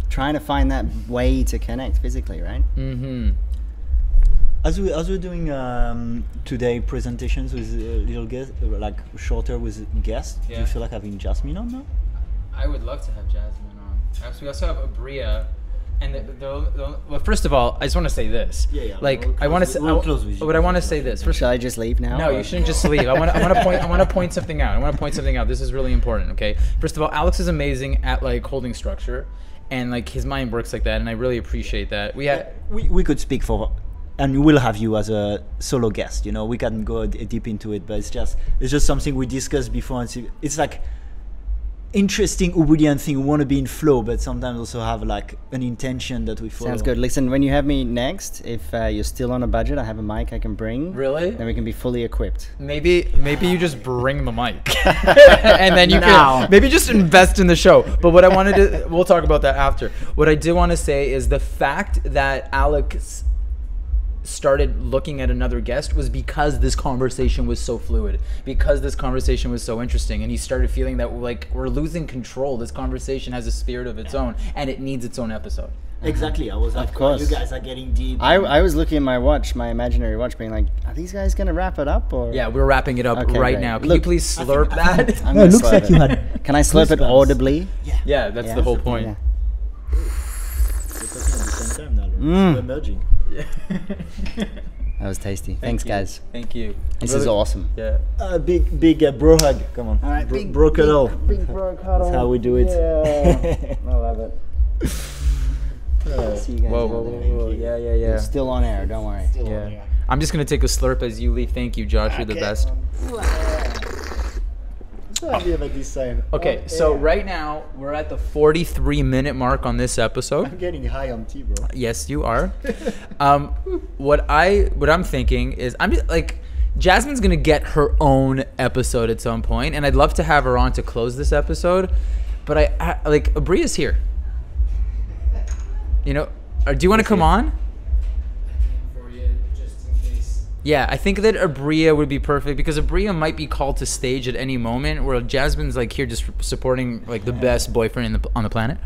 Trying to find that way to connect physically, right? Mm-hmm. As we're doing today presentations with little guests, like shorter with guests, do you feel like having Jasmine on now? I would love to have Jasmine on. We also have Abria. And well, first of all, I just want to say this. Like, I want to say, but I want to say this. First, should I just leave now? No, you shouldn't just leave. I want to point something out. This is really important. Okay. First of all, Alex is amazing at like holding structure, and like his mind works like that, and I really appreciate that. We could speak for, and we will have you as a solo guest. You know, we can go deep into it, but it's just something we discussed before, and it's like interesting Ubudian thing. We want to be in flow, but sometimes also have like an intention that we follow. Sounds good. Listen, when you have me next, if you're still on a budget, I have a mic I can bring. Really? Then we can be fully equipped. Maybe you just bring the mic, and then you can maybe just invest in the show. But what I wanted to, we'll talk about that after. What I did want to say is the fact that Alex started looking at another guest was because this conversation was so fluid, because this conversation was so interesting, and he started feeling that like we're losing control. This conversation has a spirit of its own, and it needs its own episode. Exactly. I was like, of course, you guys are getting deep. I was looking at my watch, my imaginary watch, being like, are these guys gonna wrap it up or? Yeah, we're wrapping it up right now. Can you please slurp that? It looks like you had. Can I slurp it audibly? Yeah, that's the whole point. Yeah. We're talking at the same time now. We're merging. That was tasty. Thanks, guys. Thank you. This is awesome. Yeah. Big bro hug. Come on. All right, bro cuddle. Big bro cuddle. That's how we do it. Yeah. I love it. See you guys. Whoa. Yeah. You're still on air. Don't worry. Yeah. I'm just gonna take a slurp as you leave. Thank you, Josh. You're the best. Okay, so right now we're at the 43-minute mark on this episode. I'm getting high on tea, bro. Yes, you are. What I'm thinking is I'm just, like, Jasmine's gonna get her own episode at some point, and I'd love to have her on to close this episode. But I like Abria's here. You know, do you want to come on? Yeah, I think that Abria would be perfect because Abria might be called to stage at any moment, where Jasmine's like here just supporting like the best boyfriend on the planet.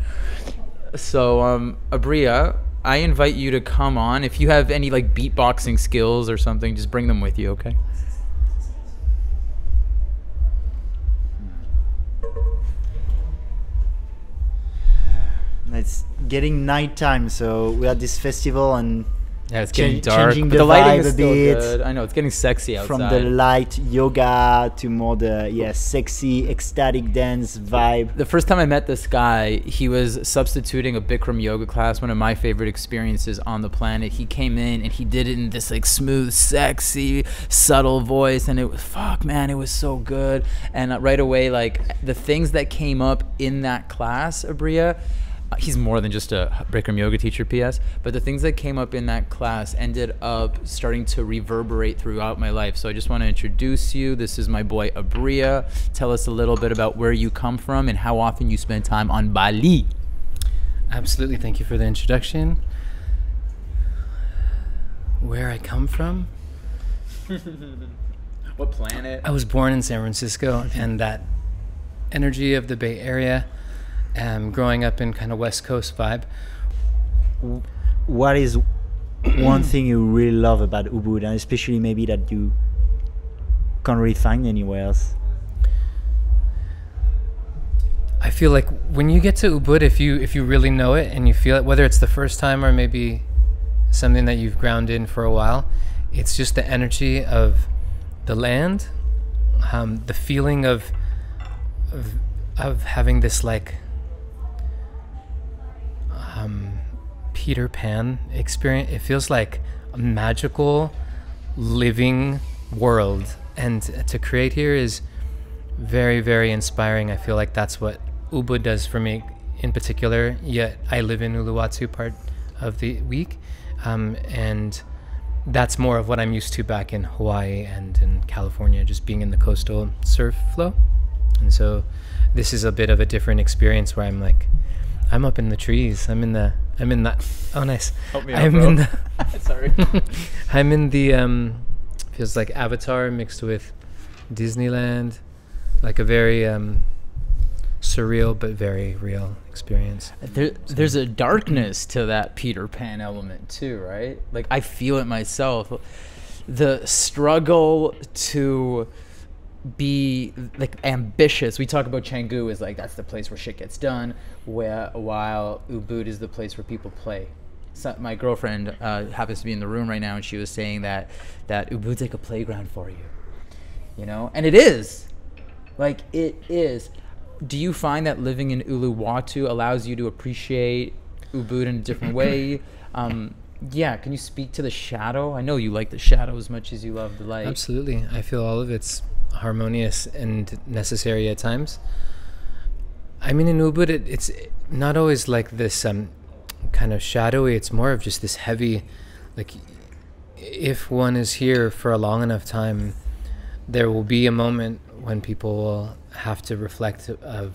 So Abria, I invite you to come on. If you have any like beatboxing skills or something, just bring them with you, okay? It's getting nighttime, so we're at this festival and yeah, it's getting dark, changing but the the lighting vibe is a still bit. good. I know, it's getting sexy outside. From the light yoga to more the sexy ecstatic dance vibe. The first time I met this guy, he was substituting a Bikram yoga class, one of my favorite experiences on the planet. He came in and he did it in this like smooth, sexy, subtle voice, and it was it was so good. And right away, like the things that came up in that class, Abria, he's more than just a Bikram yoga teacher, PS, but the things that came up in that class ended up starting to reverberate throughout my life. So I just want to introduce you. This is my boy Abria. Tell us a little bit about where you come from and how often you spend time on Bali. Absolutely. Thank you for the introduction. where I come from. What planet? I was born in San Francisco, and that energy of the Bay Area, growing up in kind of West Coast vibe. What is one thing you really love about Ubud, and especially maybe that you can't really find anywhere else? I feel like when you get to Ubud, if you really know it and you feel it, whether it's the first time or maybe something that you've ground in for a while, it's just the energy of the land, the feeling of having this like Peter Pan experience. It feels like a magical living world, and to create here is very, very inspiring. I feel like that's what Ubud does for me in particular, yet I live in Uluwatu part of the week, and that's more of what I'm used to back in Hawaii and in California, just being in the coastal surf flow. And so this is a bit of a different experience where I'm like, I'm up in the trees. I'm in the oh nice. Help me out, bro. Sorry. I'm in the feels like Avatar mixed with Disneyland, like a very surreal but very real experience. There's a darkness to that Peter Pan element too, right? Like I feel it myself. The struggle to be like ambitious. We talk about Canggu as like that's the place where shit gets done, while Ubud is the place where people play. So my girlfriend happens to be in the room right now, and she was saying that Ubud's like a playground for you, you know, and it is. Like it is. Do you find that living in Uluwatu allows you to appreciate Ubud in a different way? Yeah, can you speak to the shadow? I know you like the shadow as much as you love the light. Absolutely. I feel all of it's harmonious and necessary at times. I mean, in Ubud, it's not always like this kind of shadowy. It's more of just this heavy, like if one is here for a long enough time, there will be a moment when people will have to reflect of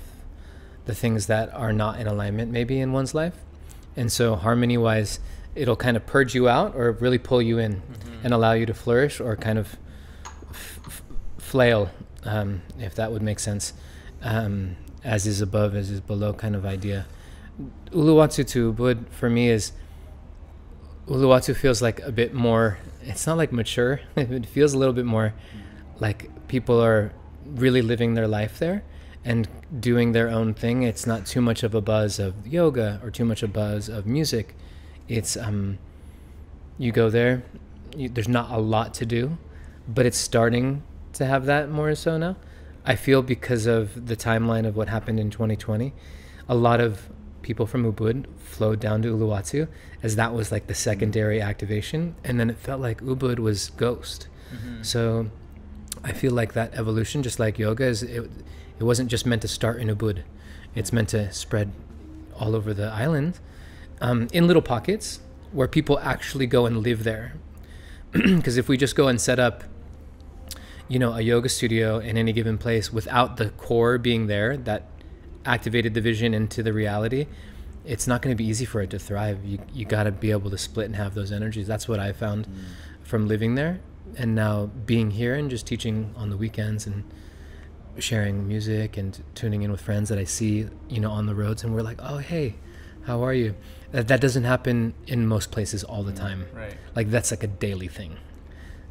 the things that are not in alignment maybe in one's life. And so harmony wise, it'll kind of purge you out or really pull you in and allow you to flourish, or kind of flail, if that would make sense. As is above, as is below kind of idea. Uluwatu to Ubud for me is, Uluwatu feels like a bit more, it's not like mature, it feels a little bit more like people are really living their life there and doing their own thing. It's not too much of a buzz of yoga or too much a buzz of music. It's you go there, there's not a lot to do, but it's starting to have that more so now. I feel because of the timeline of what happened in 2020, a lot of people from Ubud flowed down to Uluwatu, as that was like the secondary activation, and then it felt like Ubud was ghost. So I feel like that evolution, just like yoga, is it wasn't just meant to start in Ubud. It's meant to spread all over the island, in little pockets where people actually go and live there. Because if we just go and set up, you know, a yoga studio in any given place without the core being there that activated the vision into the reality, it's not going to be easy for it to thrive. You got to be able to split and have those energies. That's what I found from living there, and now being here and just teaching on the weekends and sharing music and tuning in with friends that I see, you know, on the roads, and we're like, oh, hey, how are you? That doesn't happen in most places all the time. Right. Like that's like a daily thing.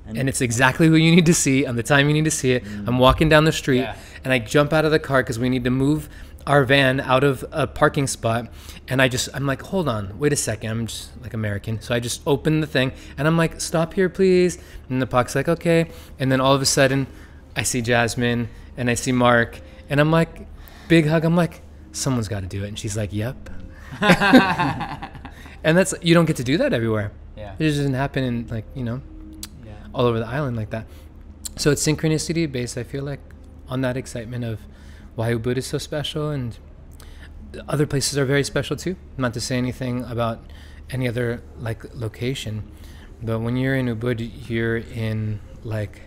And it's exactly who you need to see on the time you need to see it. I'm walking down the street and I jump out of the car because we need to move our van out of a parking spot. And I'm like, hold on, wait a second. I'm just like American. So I just open the thing and I'm like, stop here, please. And the park's like, okay. And then all of a sudden I see Jasmine and I see Mark and I'm like, big hug. I'm like, someone's got to do it. And she's like, yep. And that's, you don't get to do that everywhere. Yeah. It just doesn't happen in, like, you know, all over the island like that. So it's synchronicity based, I feel like, on that excitement of why Ubud is so special, and other places are very special too. Not to say anything about any other like location, but when you're in Ubud, you're in like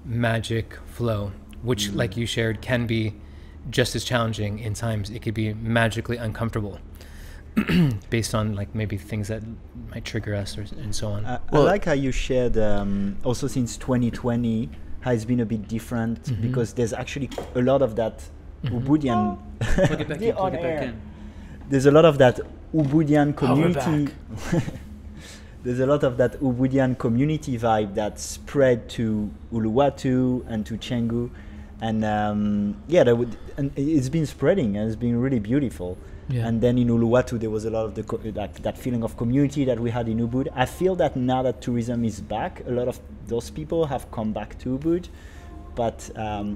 magic flow, which like you shared can be just as challenging in times. It could be magically uncomfortable, based on like maybe things that might trigger us and so on. I like how you shared also since 2020 how it's been a bit different because there's actually a lot of that Ubudian. Plug it back in. Plug it back in. There's a lot of that Ubudian community. There's a lot of that Ubudian community vibe that spread to Uluwatu and to Canggu, and and it's been spreading and it's been really beautiful. Yeah. And then in Uluwatu there was a lot of that feeling of community that we had in Ubud. I feel that now that tourism is back, a lot of those people have come back to Ubud, but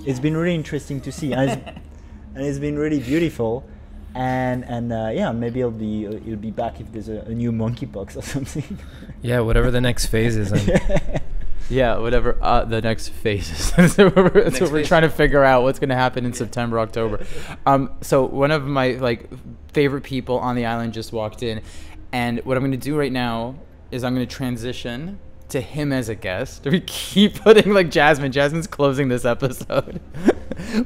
it's been really interesting to see, and it's been really beautiful. And maybe it'll be back if there's a new monkeypox or something. Yeah, whatever the next phase is. Yeah, whatever the next phase is. That's what we're trying to figure out what's going to happen in September, October. So one of my favorite people on the island just walked in, and what I'm going to do right now is I'm going to transition to him as a guest. We keep putting Jasmine. Jasmine's closing this episode.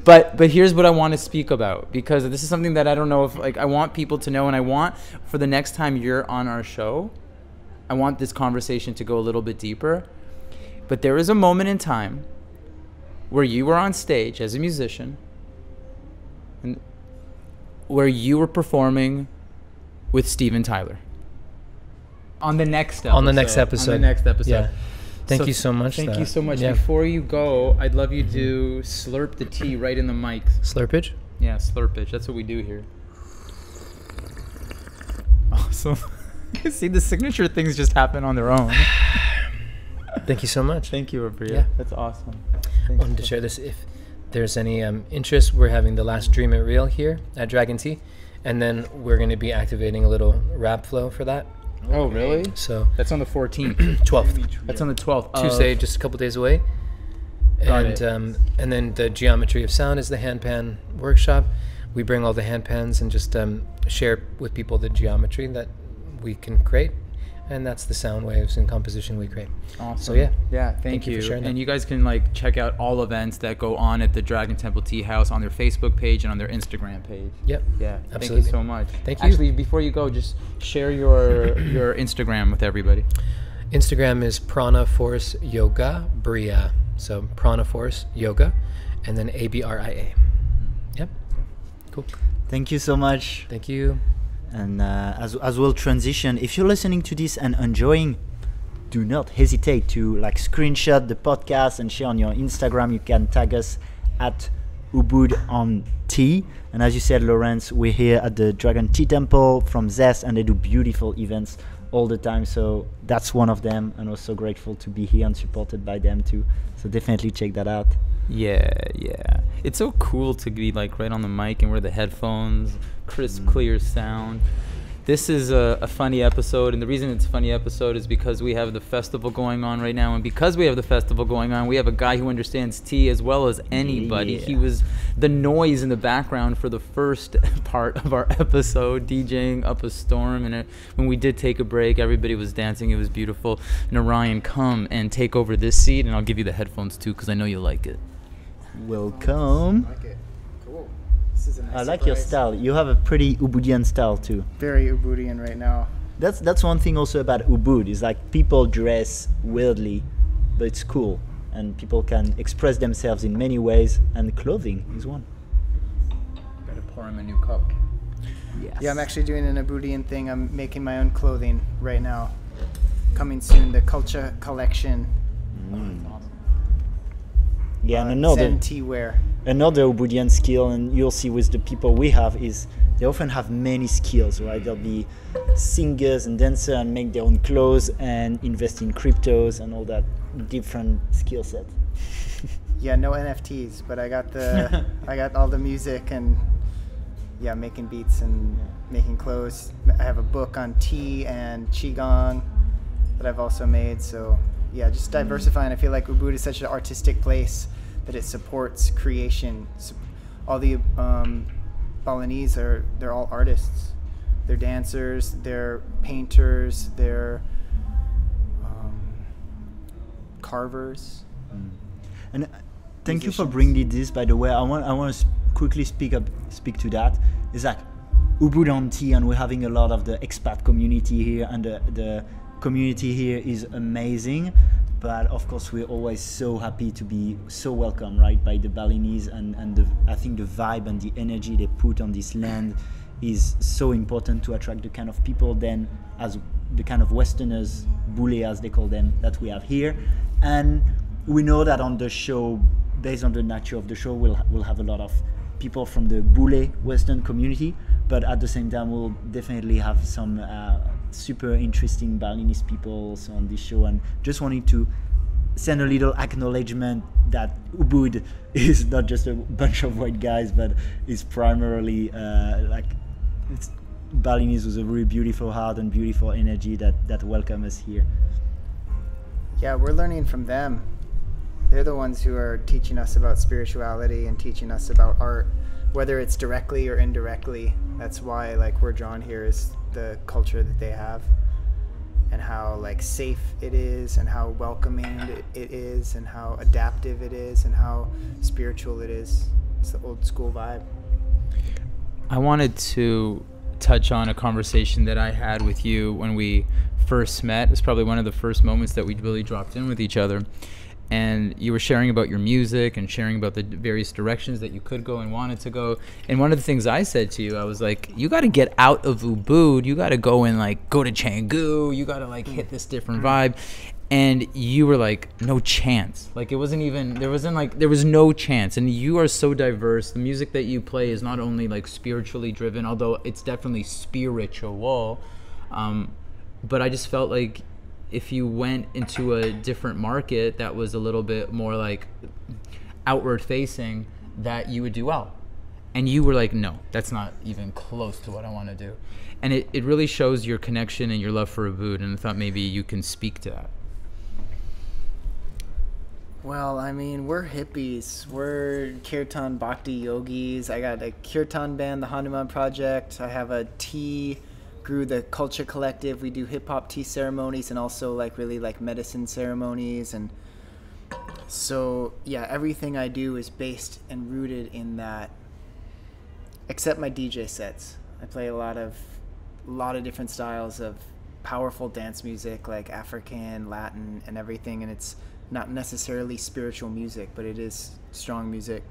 But here's what I want to speak about, because this is something that I don't know if I want people to know, and I want for the next time you're on our show, I want this conversation to go a little bit deeper. But there is a moment in time where you were on stage as a musician and where you were performing with Steven Tyler. On the next episode. Yeah. Thank you so much. Thank you so much. Yeah. Before you go, I'd love you to slurp the tea right in the mic. Slurpage? Yeah, slurpage. That's what we do here. Awesome. See, the signature things just happen on their own. Thank you so much. Thank you, Abria. Yeah. That's awesome. I wanted to share this. If there's any interest, we're having the last Dream It Real here at Dragon Tea, and then we're going to be activating a little rap flow for that. Oh, really? So that's on the 14th. 12th. That's on the 12th. Tuesday, just a couple days away. And then the Geometry of Sound is the handpan workshop. We bring all the handpans and just share with people the geometry that we can create. And that's the sound waves and composition we create. Awesome. So yeah. Thank you for sharing that. And you guys can check out all events that go on at the Dragon Temple Tea House on their Facebook page and on their Instagram page. Yep. Yeah. Absolutely. Thank you so much. Thank you. Actually, before you go, just share your Instagram with everybody. Instagram is Prana Force Yoga Bria. So Prana Force Yoga, and then ABRIA. Yep. Cool. Thank you so much. Thank you. And as we'll transition, if you're listening to this and enjoying, do not hesitate to screenshot the podcast and share on your Instagram. You can tag us at Ubud on Tea. And as you said, Lawrence, we're here at the Dragon Tea Temple from Zest, and they do beautiful events all the time. So that's one of them, and also grateful to be here and supported by them too. So definitely check that out. Yeah. It's so cool to be right on the mic and wear the headphones, crisp, clear sound. This is a funny episode, and the reason it's a funny episode is because we have the festival going on right now, and because we have the festival going on, we have a guy who understands tea as well as anybody. Yeah. He was the noise in the background for the first part of our episode, DJing up a storm, and when we did take a break, everybody was dancing. It was beautiful. Narayan, come and take over this seat, and I'll give you the headphones too, because I know you like it. Welcome. I like it. Cool. This is a nice I like your style. You have a pretty Ubudian style too. Very Ubudian right now. That's one thing also about Ubud is people dress weirdly, but it's cool, and people can express themselves in many ways, and clothing is one. Gotta pour him a new cup. Yes. Yeah, I'm actually doing an Ubudian thing. I'm making my own clothing right now. Coming soon, the Culture Collection. Yeah, and another Zen tea wear. Another Ubudian skill, and you'll see with the people we have, is they often have many skills, right? They'll be singers and dancers and make their own clothes and invest in cryptos and all that different skill set. Yeah, no NFTs, but I got the I got all the music and making beats and making clothes. I have a book on tea and qigong that I've also made. So yeah, just diversifying. I feel like Ubud is such an artistic place that it supports creation. All the Balinese they're all artists. They're dancers, they're painters, they're carvers. And thank you for bringing this. By the way, I want to quickly speak to that. Is that Ubudian tea, and we're having a lot of the expat community here, and the community here is amazing. But of course, we're always so happy to be so welcome, right, by the Balinese, and I think the vibe and the energy they put on this land is so important to attract the kind of people then as the kind of Westerners, Bule as they call them, that we have here. And we know that on the show, based on the nature of the show, we'll have a lot of people from the Bule Western community, but at the same time we'll definitely have some super interesting Balinese people also on this show, and just wanting to send a little acknowledgement that Ubud is not just a bunch of white guys, but is primarily it's Balinese with a really beautiful heart and beautiful energy that welcome us here. Yeah, we're learning from them. They're the ones who are teaching us about spirituality and teaching us about art, whether it's directly or indirectly. That's why we're drawn here, is the culture that they have, and how safe it is, and how welcoming it is, and how adaptive it is, and how spiritual it is. It's the old school vibe. I wanted to touch on a conversation that I had with you when we first met. It was probably one of the first moments that we really dropped in with each other. And you were sharing about your music and sharing about the various directions that you could go and wanted to go. And one of the things I said to you, I was like, you got to get out of Ubud. You got to go and go to Canggu. You got to hit this different vibe. And you were like, no chance. It wasn't even, there was no chance. And you are so diverse. The music that you play is not only spiritually driven, although it's definitely spiritual. But I just felt like if you went into a different market that was a little bit more outward facing, that you would do well. And you were like, no, that's not even close to what I want to do. And it really shows your connection and your love for Ubud, and I thought maybe you can speak to that. Well, I mean, we're hippies. We're kirtan bhakti yogis. I got a kirtan band, the Hanuman Project. I have a tea grew the Culture Collective. We do hip-hop tea ceremonies and also really medicine ceremonies. And so, yeah, everything I do is based and rooted in that, except my DJ sets. I play a lot of different styles of powerful dance music, like African, Latin, and everything, and it's not necessarily spiritual music, but it is strong music.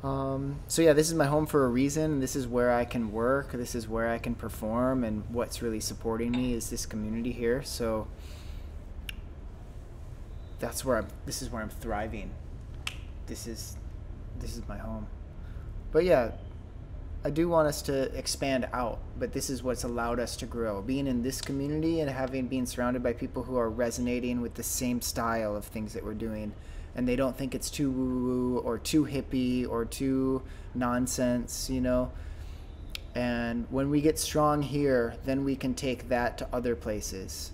So yeah, this is my home for a reason. This is where I can work. This is where I can perform, and what's really supporting me is this community here. So this is where I'm thriving. This is my home. But yeah, I do want us to expand out, but this is what's allowed us to grow. Being in this community and being surrounded by people who are resonating with the same style of things that we're doing, and they don't think it's too woo-woo or too hippie or too nonsense, And when we get strong here, then we can take that to other places.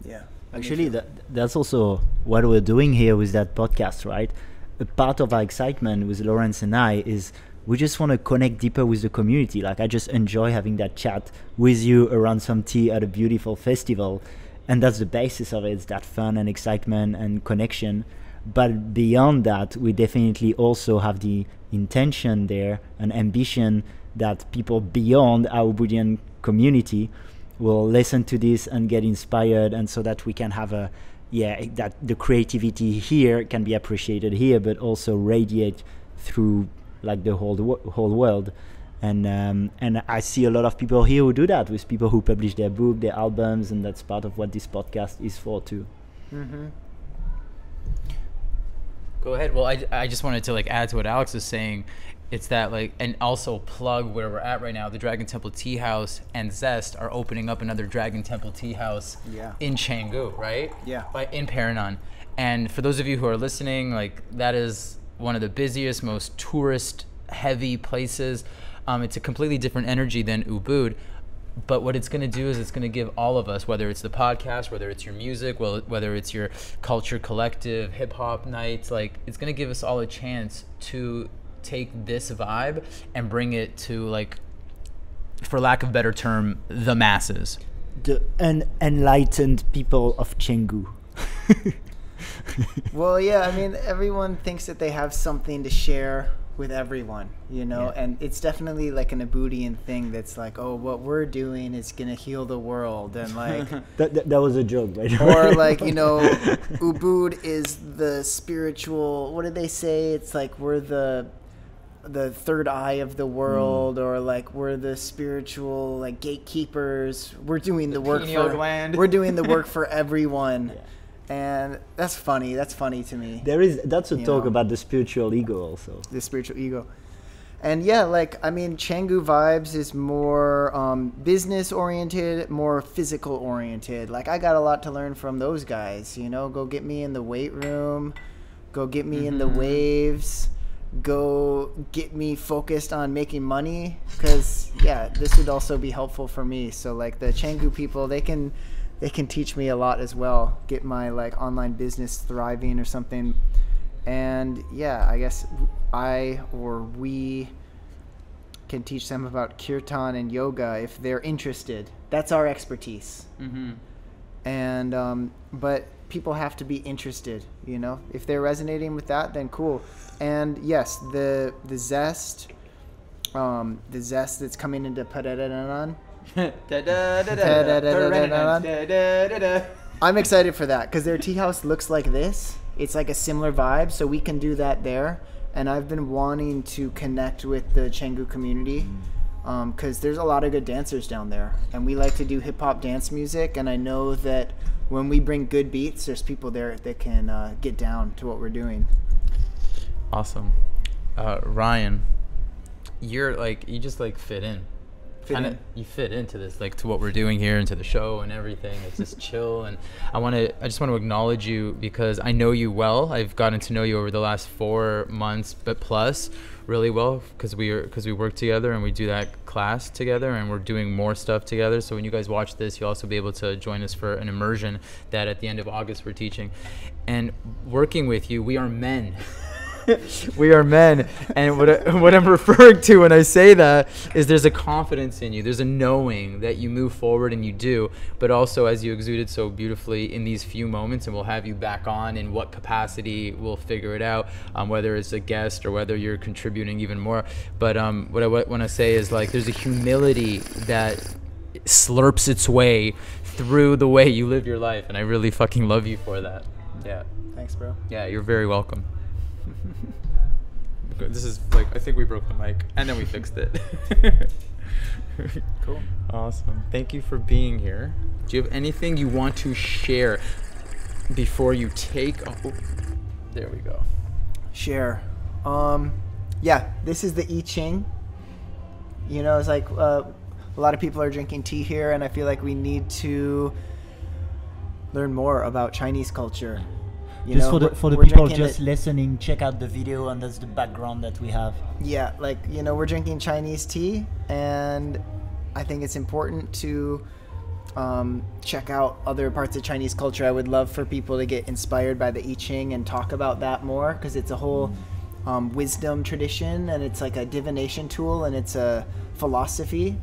Yeah. Actually, that's also what we're doing here with that podcast, right? A part of our excitement with Lawrence and I is we just want to connect deeper with the community. I just enjoy having that chat with you around some tea at a beautiful festival. And that's the basis of it. It's that fun and excitement and connection. But beyond that, we definitely also have the intention there and ambition that people beyond our Ubudian community will listen to this and get inspired, and so that we can have that the creativity here can be appreciated here, but also radiate through the whole world. And I see a lot of people here who do that, with people who publish their book, their albums, and that's part of what this podcast is for too. Mm-hmm. Go ahead. Well, I just wanted to add to what Alex was saying. It's that and also plug where we're at right now. The Dragon Temple Tea House and Zest are opening up another Dragon Temple Tea House in Canggu, right? Yeah. In Paranon. And for those of you who are listening, that is one of the busiest, most tourist-heavy places. It's a completely different energy than Ubud. But what it's going to do is it's going to give all of us, whether it's the podcast, whether it's your music, whether it's your Culture Collective, hip-hop nights, it's going to give us all a chance to take this vibe and bring it to, for lack of a better term, the masses. The unenlightened people of Canggu. Well, yeah, I mean, everyone thinks that they have something to share with everyone, you know. Yeah. And it's definitely like an Ubudian thing that's like, oh, what we're doing is gonna heal the world, and like That was a joke, by the way. or like, you know, Ubud is the spiritual, what did they say, it's like we're the third eye of the world, or like we're the spiritual like gatekeepers, we're doing the work pineal for gland. we're doing the work for everyone. And that's funny to me, That's a You talk know. about the spiritual ego also. the spiritual ego. And yeah, like, I mean, Canggu Vibes is more business oriented, more physical oriented. Like, I got a lot to learn from those guys, you know. Go get me in the weight room, go get me in the waves, go get me focused on making money, because yeah, this would also be helpful for me. So like the Canggu people, they can teach me a lot as well, get my like online business thriving or something. And yeah, I guess we can teach them about kirtan and yoga if they're interested. That's our expertise. And but people have to be interested, you know. If they're resonating with that, then cool. And yes, the zest that's coming into Padadananan. I'm excited for that because their tea house looks like this. It's like a similar vibe, so we can do that there. And I've been wanting to connect with the Canggu community because there's a lot of good dancers down there, and we like to do hip hop dance music. And I know that when we bring good beats, there's people there that can get down to what we're doing. Awesome. Ryan, you're like, you just like fit in. You fit into this, like to what we're doing here, into the show and everything. It's just chill, and I just want to acknowledge you because I know you well. I've gotten to know you over the last 4 months, but plus really well because we work together and we do that class together, and we're doing more stuff together. So when you guys watch this, you'll also be able to join us for an immersion that at the end of August we're teaching. And working with you, we are men. We are men, and what I'm referring to when I say that is there's a confidence in you, there's a knowing that you move forward and you do, but also as you exuded so beautifully in these few moments, and we'll have you back on in what capacity, we'll figure it out, whether it's a guest or whether you're contributing even more. But what I want to say is like there's a humility that slurps its way through the way you live your life, and I really fucking love you for that. Yeah. Thanks, bro. Yeah, you're very welcome. This is like, I think we broke the mic and then we fixed it. Cool. Awesome. Thank you for being here. Do you have anything you want to share before you take? Oh, there we go. Share. Yeah, this is the I Ching. You know, it's like a lot of people are drinking tea here, and I feel like we need to learn more about Chinese culture. You Just know, for the we're people drinking just listening, check out the video, and that's the background that we have. Yeah, like, you know, we're drinking Chinese tea, and I think it's important to check out other parts of Chinese culture. I would love for people to get inspired by the I Ching and talk about that more, because it's a whole wisdom tradition, and it's like a divination tool, and it's a philosophy.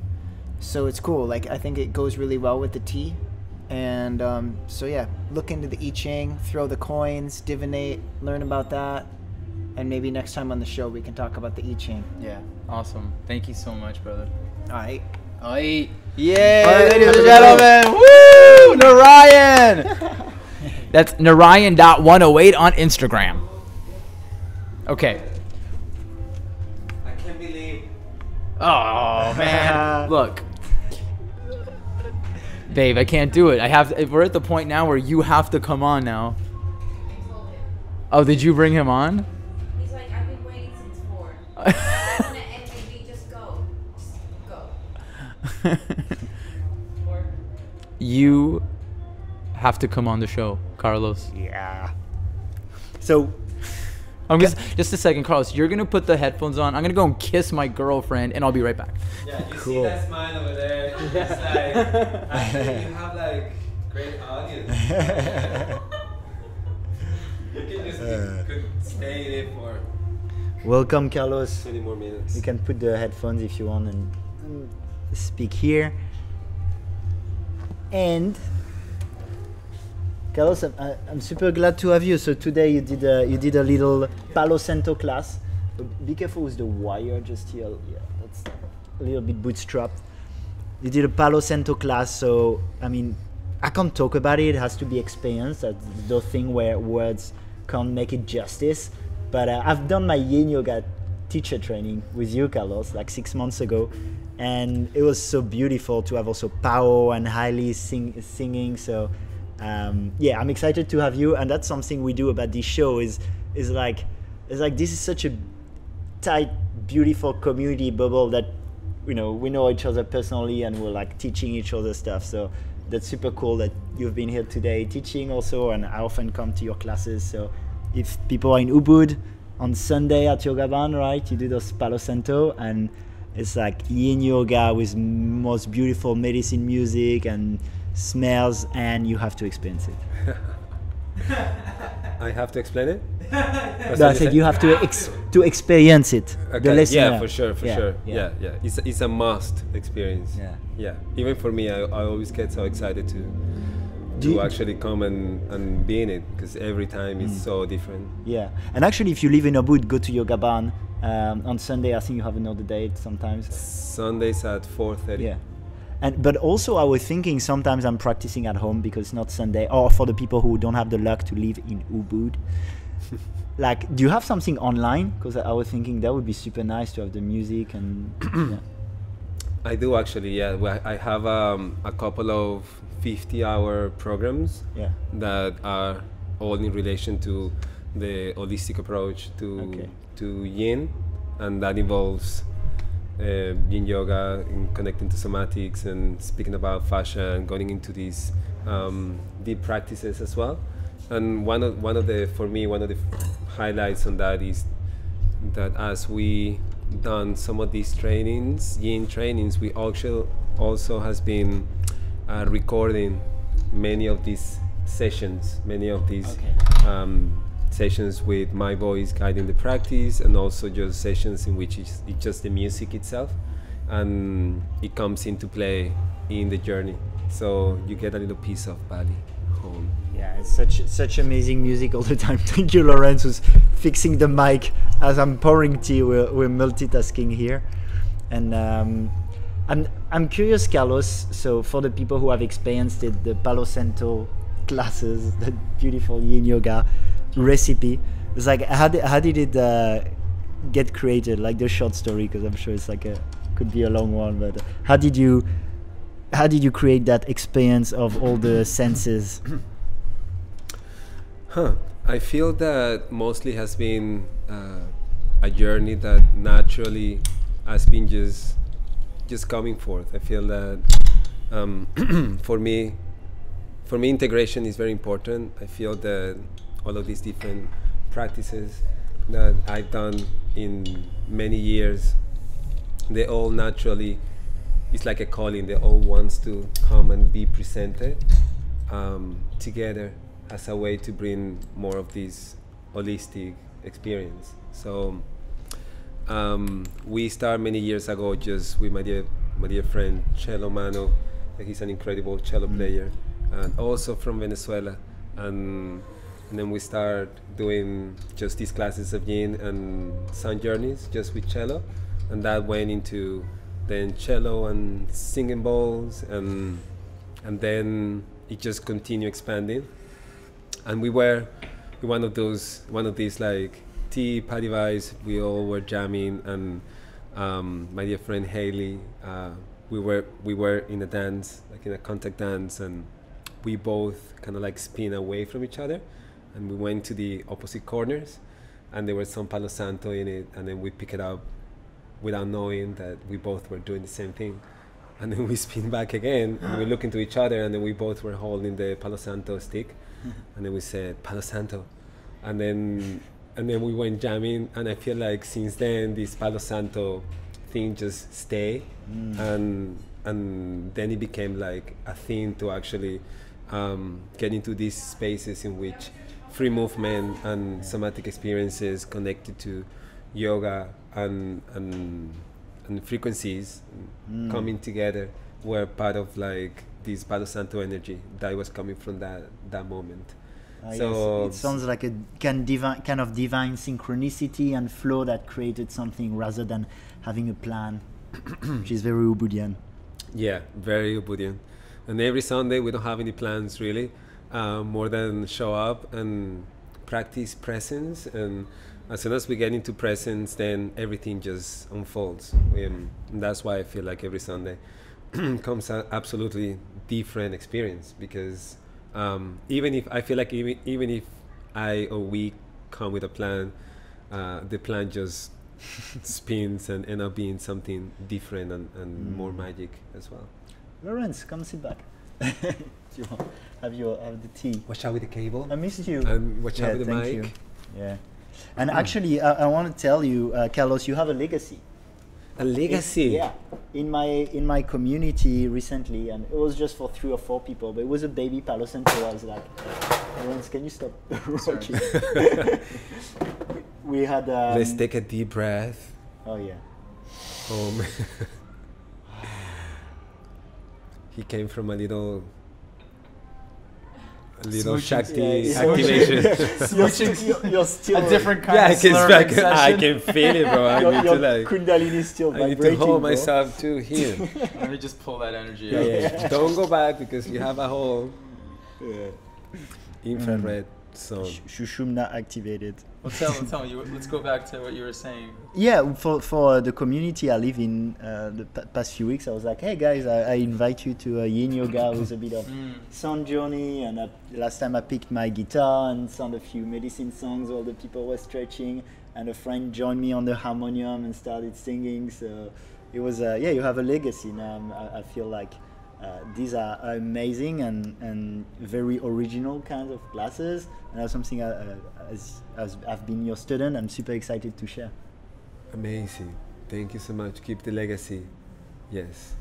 So it's cool. Like, I think it goes really well with the tea. And so yeah, look into the I Ching, throw the coins, divinate, learn about that, and maybe next time on the show we can talk about the I Ching. Yeah. Awesome. Thank you so much, brother. All right. Oi. Yay, All right, ladies and have a gentlemen. Woo! Narayan! That's Narayan.108 on Instagram. Okay. I can't believe. Oh, man. Look. Babe, I can't do it. We're at the point now where you have to come on now. Oh, did you bring him on? He's like, I've been waiting since 4. And maybe just go. You have to come on the show, Carlos. Yeah. So, Just a second, Carlos. You're gonna put the headphones on. I'm gonna go and kiss my girlfriend, and I'll be right back. Yeah, you Cool. see that smile over there? It's like, actually, you have like great audience. You can just could stay there for welcome, Carlos. 20 more minutes. You can put the headphones if you want and speak here. And Carlos, I'm super glad to have you. So today you did a little palo santo class Be careful with the wire just here. Yeah, that's a little bit bootstrapped. You did a Palo Santo class, so I mean, I can't talk about it. It has to be experienced. That's the thing where words can't make it justice. But I've done my Yin Yoga teacher training with you, Carlos, like 6 months ago, and it was so beautiful to have also Pao and Hailey singing. So yeah, I'm excited to have you, and that's something we do about this show. Is like this is such a tight, beautiful community bubble that we know each other personally, and we're like teaching each other stuff. So that's super cool that you've been here today teaching also, and I often come to your classes. So if people are in Ubud on Sunday at Yoga Band, right, you do those Palo Santo, and it's like Yin Yoga with most beautiful medicine music and smells, and you have to experience it. I have to explain it? No, I said you have to experience it. Okay. The listener. Yeah, for sure. Yeah. It's a must experience. Yeah. Even for me, I always get so excited to actually come and be in it, because every time it's so different. Yeah, and actually, if you live in Ubud, go to Yoga Barn on Sunday. I think you have another date sometimes. Sundays at 4:30. Yeah. But also I was thinking sometimes I'm practicing at home because it's not Sunday, or for the people who don't have the luck to live in Ubud. Like, do you have something online? Because I was thinking that would be super nice to have the music and yeah. I do actually, yeah. Well, I have a couple of 50-hour programs that are all in relation to the holistic approach to Yin, and that involves Yin yoga, in connecting to somatics and speaking about fascia and going into these deep practices as well. And one of the highlights on that is that as we done some of these trainings, Yin trainings, we also has been recording many of these sessions, sessions with my voice guiding the practice, and also just sessions in which it's just the music itself, and it comes into play in the journey, so you get a little piece of Bali home. Yeah, it's such amazing music all the time. Thank you, Lorenz, who's fixing the mic as I'm pouring tea. We're multitasking here, and I'm curious, Carlos. So for the people who have experienced it, the Palo Santo classes, the beautiful Yin Yoga recipe, it's like how did it get created? Like the short story, because I'm sure it's like could be a long one, but how did you create that experience of all the senses? I feel that mostly has been a journey that naturally has been just coming forth. I feel that for me integration is very important. I feel that all of these different practices that I've done in many years, they all naturally, it's like a calling. They all wants to come and be presented together as a way to bring more of this holistic experience. So we started many years ago just with my dear friend Cello Mano. He's an incredible cello player, and also from Venezuela. And then we start doing just these classes of Yin and sound journeys just with cello, and that went into then cello and singing bowls, and then it just continued expanding. And we were one of these like tea party vibes. We all were jamming, and my dear friend Hailey, we were in a dance, like in a contact dance, and we both kind of like spin away from each other, and we went to the opposite corners, and there was some Palo Santo in it, and then we pick it up without knowing that we both were doing the same thing. And then we spin back again, and we look into each other, and then we both were holding the Palo Santo stick, and then we said Palo Santo, and then we went jamming. And I feel like since then this Palo Santo thing just stay, and then it became like a thing to actually get into these spaces in which free movement and somatic experiences connected to yoga and frequencies coming together were part of like this Palo Santo energy that was coming from that moment. So yes, it sounds like a kind of divine synchronicity and flow that created something rather than having a plan, which is very Ubudian. yeah, very Ubudian. And every Sunday we don't have any plans really, more than show up and practice presence. And as soon as we get into presence, then everything just unfolds. And that's why I feel like every Sunday comes an absolutely different experience, because even if I feel like even if I or we come with a plan, the plan just spins and end up being something different and more magic as well. Lawrence, come sit back. Do you want have the tea? Watch out with the cable. I missed you. And watch out with the thank mic. you. Yeah. And actually, I want to tell you, Carlos, you have a legacy. A legacy. Yeah. In my community recently, and it was just for 3 or 4 people, but it was a baby palo santo. I was like, Lawrence, can you stop rocking? We had. Let's take a deep breath. Oh yeah. He came from a little Smooching, Shakti yeah, activation. You're still A different kind Yeah, of slurping session. I can feel it, bro. I need to your like. Kundalini is still I need vibrating. to hold bro. myself to here. Let me just pull that energy Yeah, out. yeah. Don't go back because you have a whole Yeah. infrared zone. Shushumna activated. Well, tell me. Let's go back to what you were saying. Yeah, for the community I live in, the past few weeks, I was like, hey guys, I invite you to a yin yoga with a bit of sound journey. And last time I picked my guitar and sang a few medicine songs while the people were stretching. And a friend joined me on the harmonium and started singing. So it was, yeah, you have a legacy now. I feel like these are amazing and very original kinds of classes. And that's something as I've been your student, I'm super excited to share. Amazing. Thank you so much. Keep the legacy. Yes.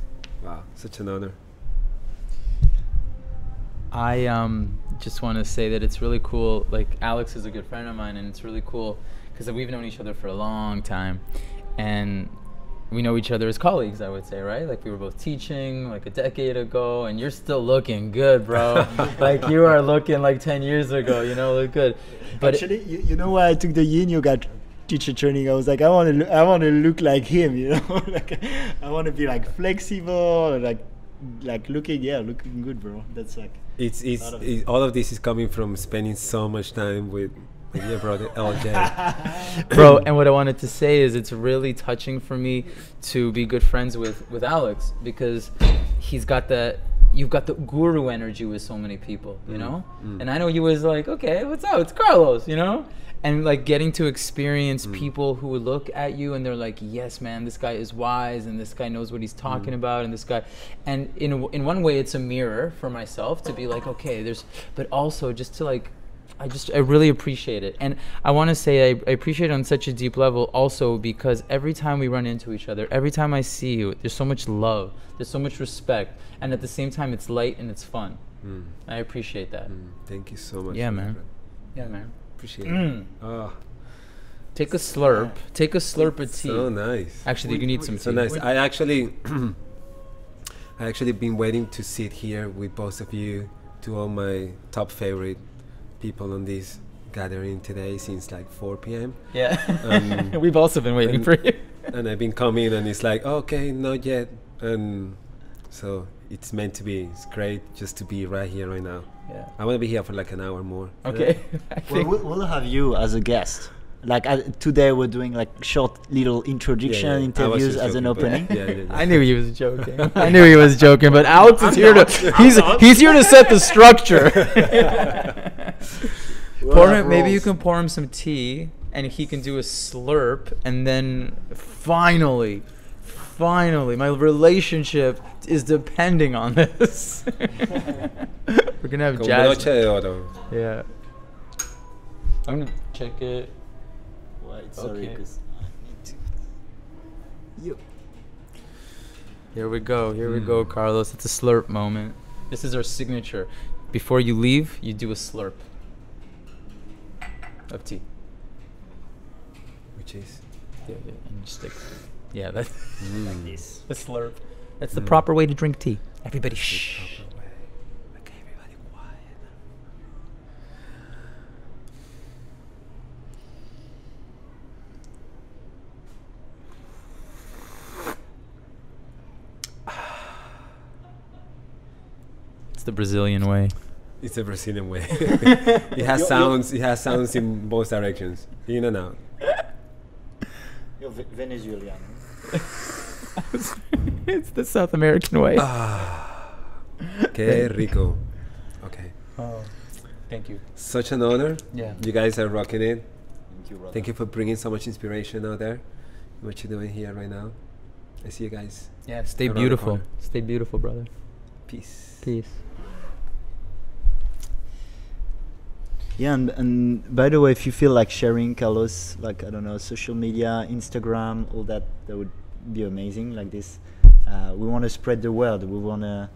Wow. Such an honor. I just want to say that it's really cool. Like, Alex is a good friend of mine, and it's really cool because we've known each other for a long time, and we know each other as colleagues, I would say, right? Like, we were both teaching like a decade ago, and you're still looking good, bro. Like, you are looking like 10 years ago, you know, look good. But actually, you know why I took the yin yoga teacher training? I was like, I want to look like him, you know? Like, I want to be like flexible, like looking good, bro. That's like all of this is coming from spending so much time with your brother LJ. Bro, and what I wanted to say is it's really touching for me to be good friends with Alex, because you've got the guru energy with so many people, you know? And I know he was like, okay, what's up? It's Carlos, you know? And like getting to experience people who would look at you and they're like, yes, man, this guy is wise and this guy knows what he's talking about, and this guy, and in one way it's a mirror for myself to be like, okay, but also just to like, I really appreciate it. And I want to say I appreciate it on such a deep level also because every time we run into each other, every time I see you, there's so much love, there's so much respect, and at the same time it's light and it's fun. I appreciate that. Thank you so much. Yeah, man. Friend. Yeah, man. Appreciate it. Oh. Take a slurp. Take a slurp of tea. So nice. Actually, you need some tea. So nice. I actually been waiting to sit here with both of you, two of my top favorite people on this gathering today since like 4 p.m. Yeah. We've also been waiting for you. And I've been coming and it's like, okay, not yet. And so it's meant to be. It's great just to be right here, right now. Yeah. I want to be here for like an hour more. Okay. We'll have you as a guest. Like today we're doing like short little introduction interviews as an opening. I knew he was joking. But Alex is here to he's here to set the structure. Maybe you can pour him some tea and he can do a slurp, and then finally my relationship is depending on this. We're gonna have jazz. Yeah. I'm gonna check it. Sorry, Okay. You. Here we go, Carlos. It's a slurp moment. This is our signature. Before you leave, you do a slurp of tea. Which is? Yeah, and just like, yeah, that's Like this. a slurp. That's the proper way to drink tea. Everybody shh. Okay, everybody quiet. the Brazilian way. It's a Brazilian way. It has sounds. It has sounds in both directions, in and out. You're Venezuelan. It's the South American way. Que rico. Okay. Oh, thank you. Such an honor. Yeah. You guys are rocking it. Thank you, brother. Thank you for bringing so much inspiration out there. What you're doing here right now. I see you guys. Yeah. Stay around the beautiful. corner. Stay beautiful, brother. Peace. Peace. Yeah, and by the way, if you feel like sharing, Carlos, like, I don't know, social media, Instagram, all that, that would be amazing. Like this, we want to spread the word. We want to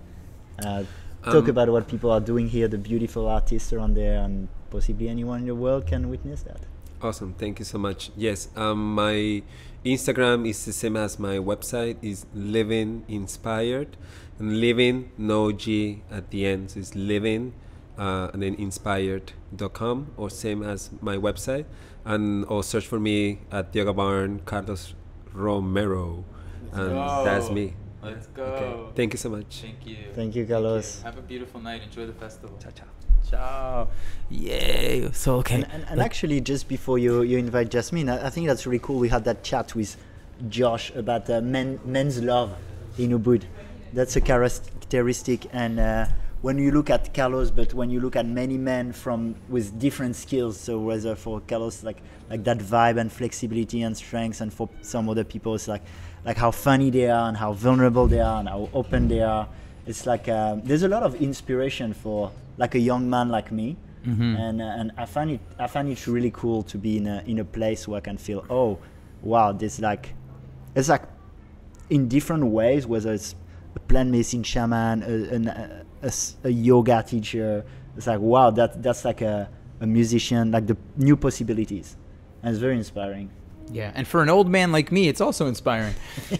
talk about what people are doing here, the beautiful artists around there, and possibly anyone in the world can witness that. Awesome. Thank you so much. Yes. My Instagram is the same as my website. Is Living Inspired, and Living no G at the end. So it's Living. And then inspired.com, or same as my website, or search for me at Yoga Barn Carlos Romero, and that's me. Let's go. Okay. Thank you so much. Thank you. Thank you, Carlos. Have a beautiful night. Enjoy the festival. Ciao, ciao. Ciao. Yay. So okay. And actually, just before you invite Jasmine, I think that's really cool. We had that chat with Josh about men's love in Ubud. That's a characteristic, and when you look at Carlos, but when you look at many men with different skills, so whether for Carlos like that vibe and flexibility and strength, and for some other people it's like how funny they are and how vulnerable they are and how open they are. It's like there's a lot of inspiration for like a young man like me, and I find it really cool to be in a place where I can feel, oh wow, it's like in different ways, whether it's a plant medicine shaman, a yoga teacher. It's like, wow, that's like a musician, like the new possibilities, and it's very inspiring. Yeah, and for an old man like me, it's also inspiring.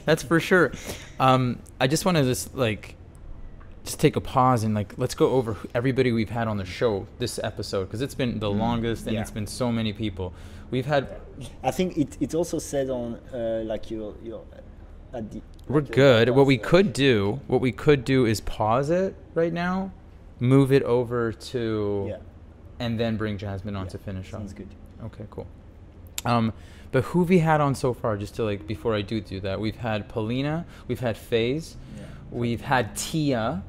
That's for sure. I just want to just take a pause and let's go over everybody we've had on the show this episode, because it's been the longest, and it's been so many people we've had. I think it also said on your at the. We're good. What we could do is pause it right now, move it over to, and then bring Jasmine on to finish off. Sounds good. Okay, cool. But who we had on so far, just to before I do that, we've had Polina, we've had Faiz, we've had Tiya.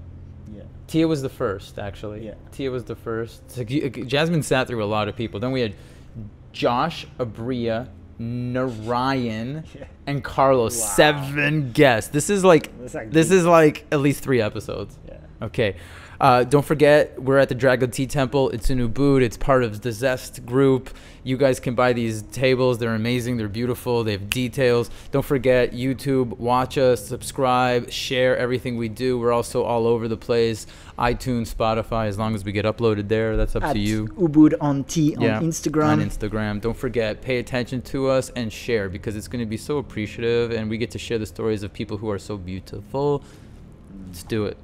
Yeah. Tiya was the first, actually. Yeah. Tiya was the first. So Jasmine sat through a lot of people. Then we had Josh, Abria, Narayan, and Carlos. Wow. 7 guests. This is like at least 3 episodes. Yeah. Okay. Don't forget, we're at the Dragon Tea Temple. It's in Ubud. It's part of the Zest group. You guys can buy these tables. They're amazing. They're beautiful. They have details. Don't forget YouTube. Watch us. Subscribe. Share everything we do. We're also all over the place. iTunes, Spotify, as long as we get uploaded there. That's up to you. Ubud on Tea on Instagram. On Instagram. Don't forget, pay attention to us and share, because it's going to be so appreciative, and we get to share the stories of people who are so beautiful. Let's do it.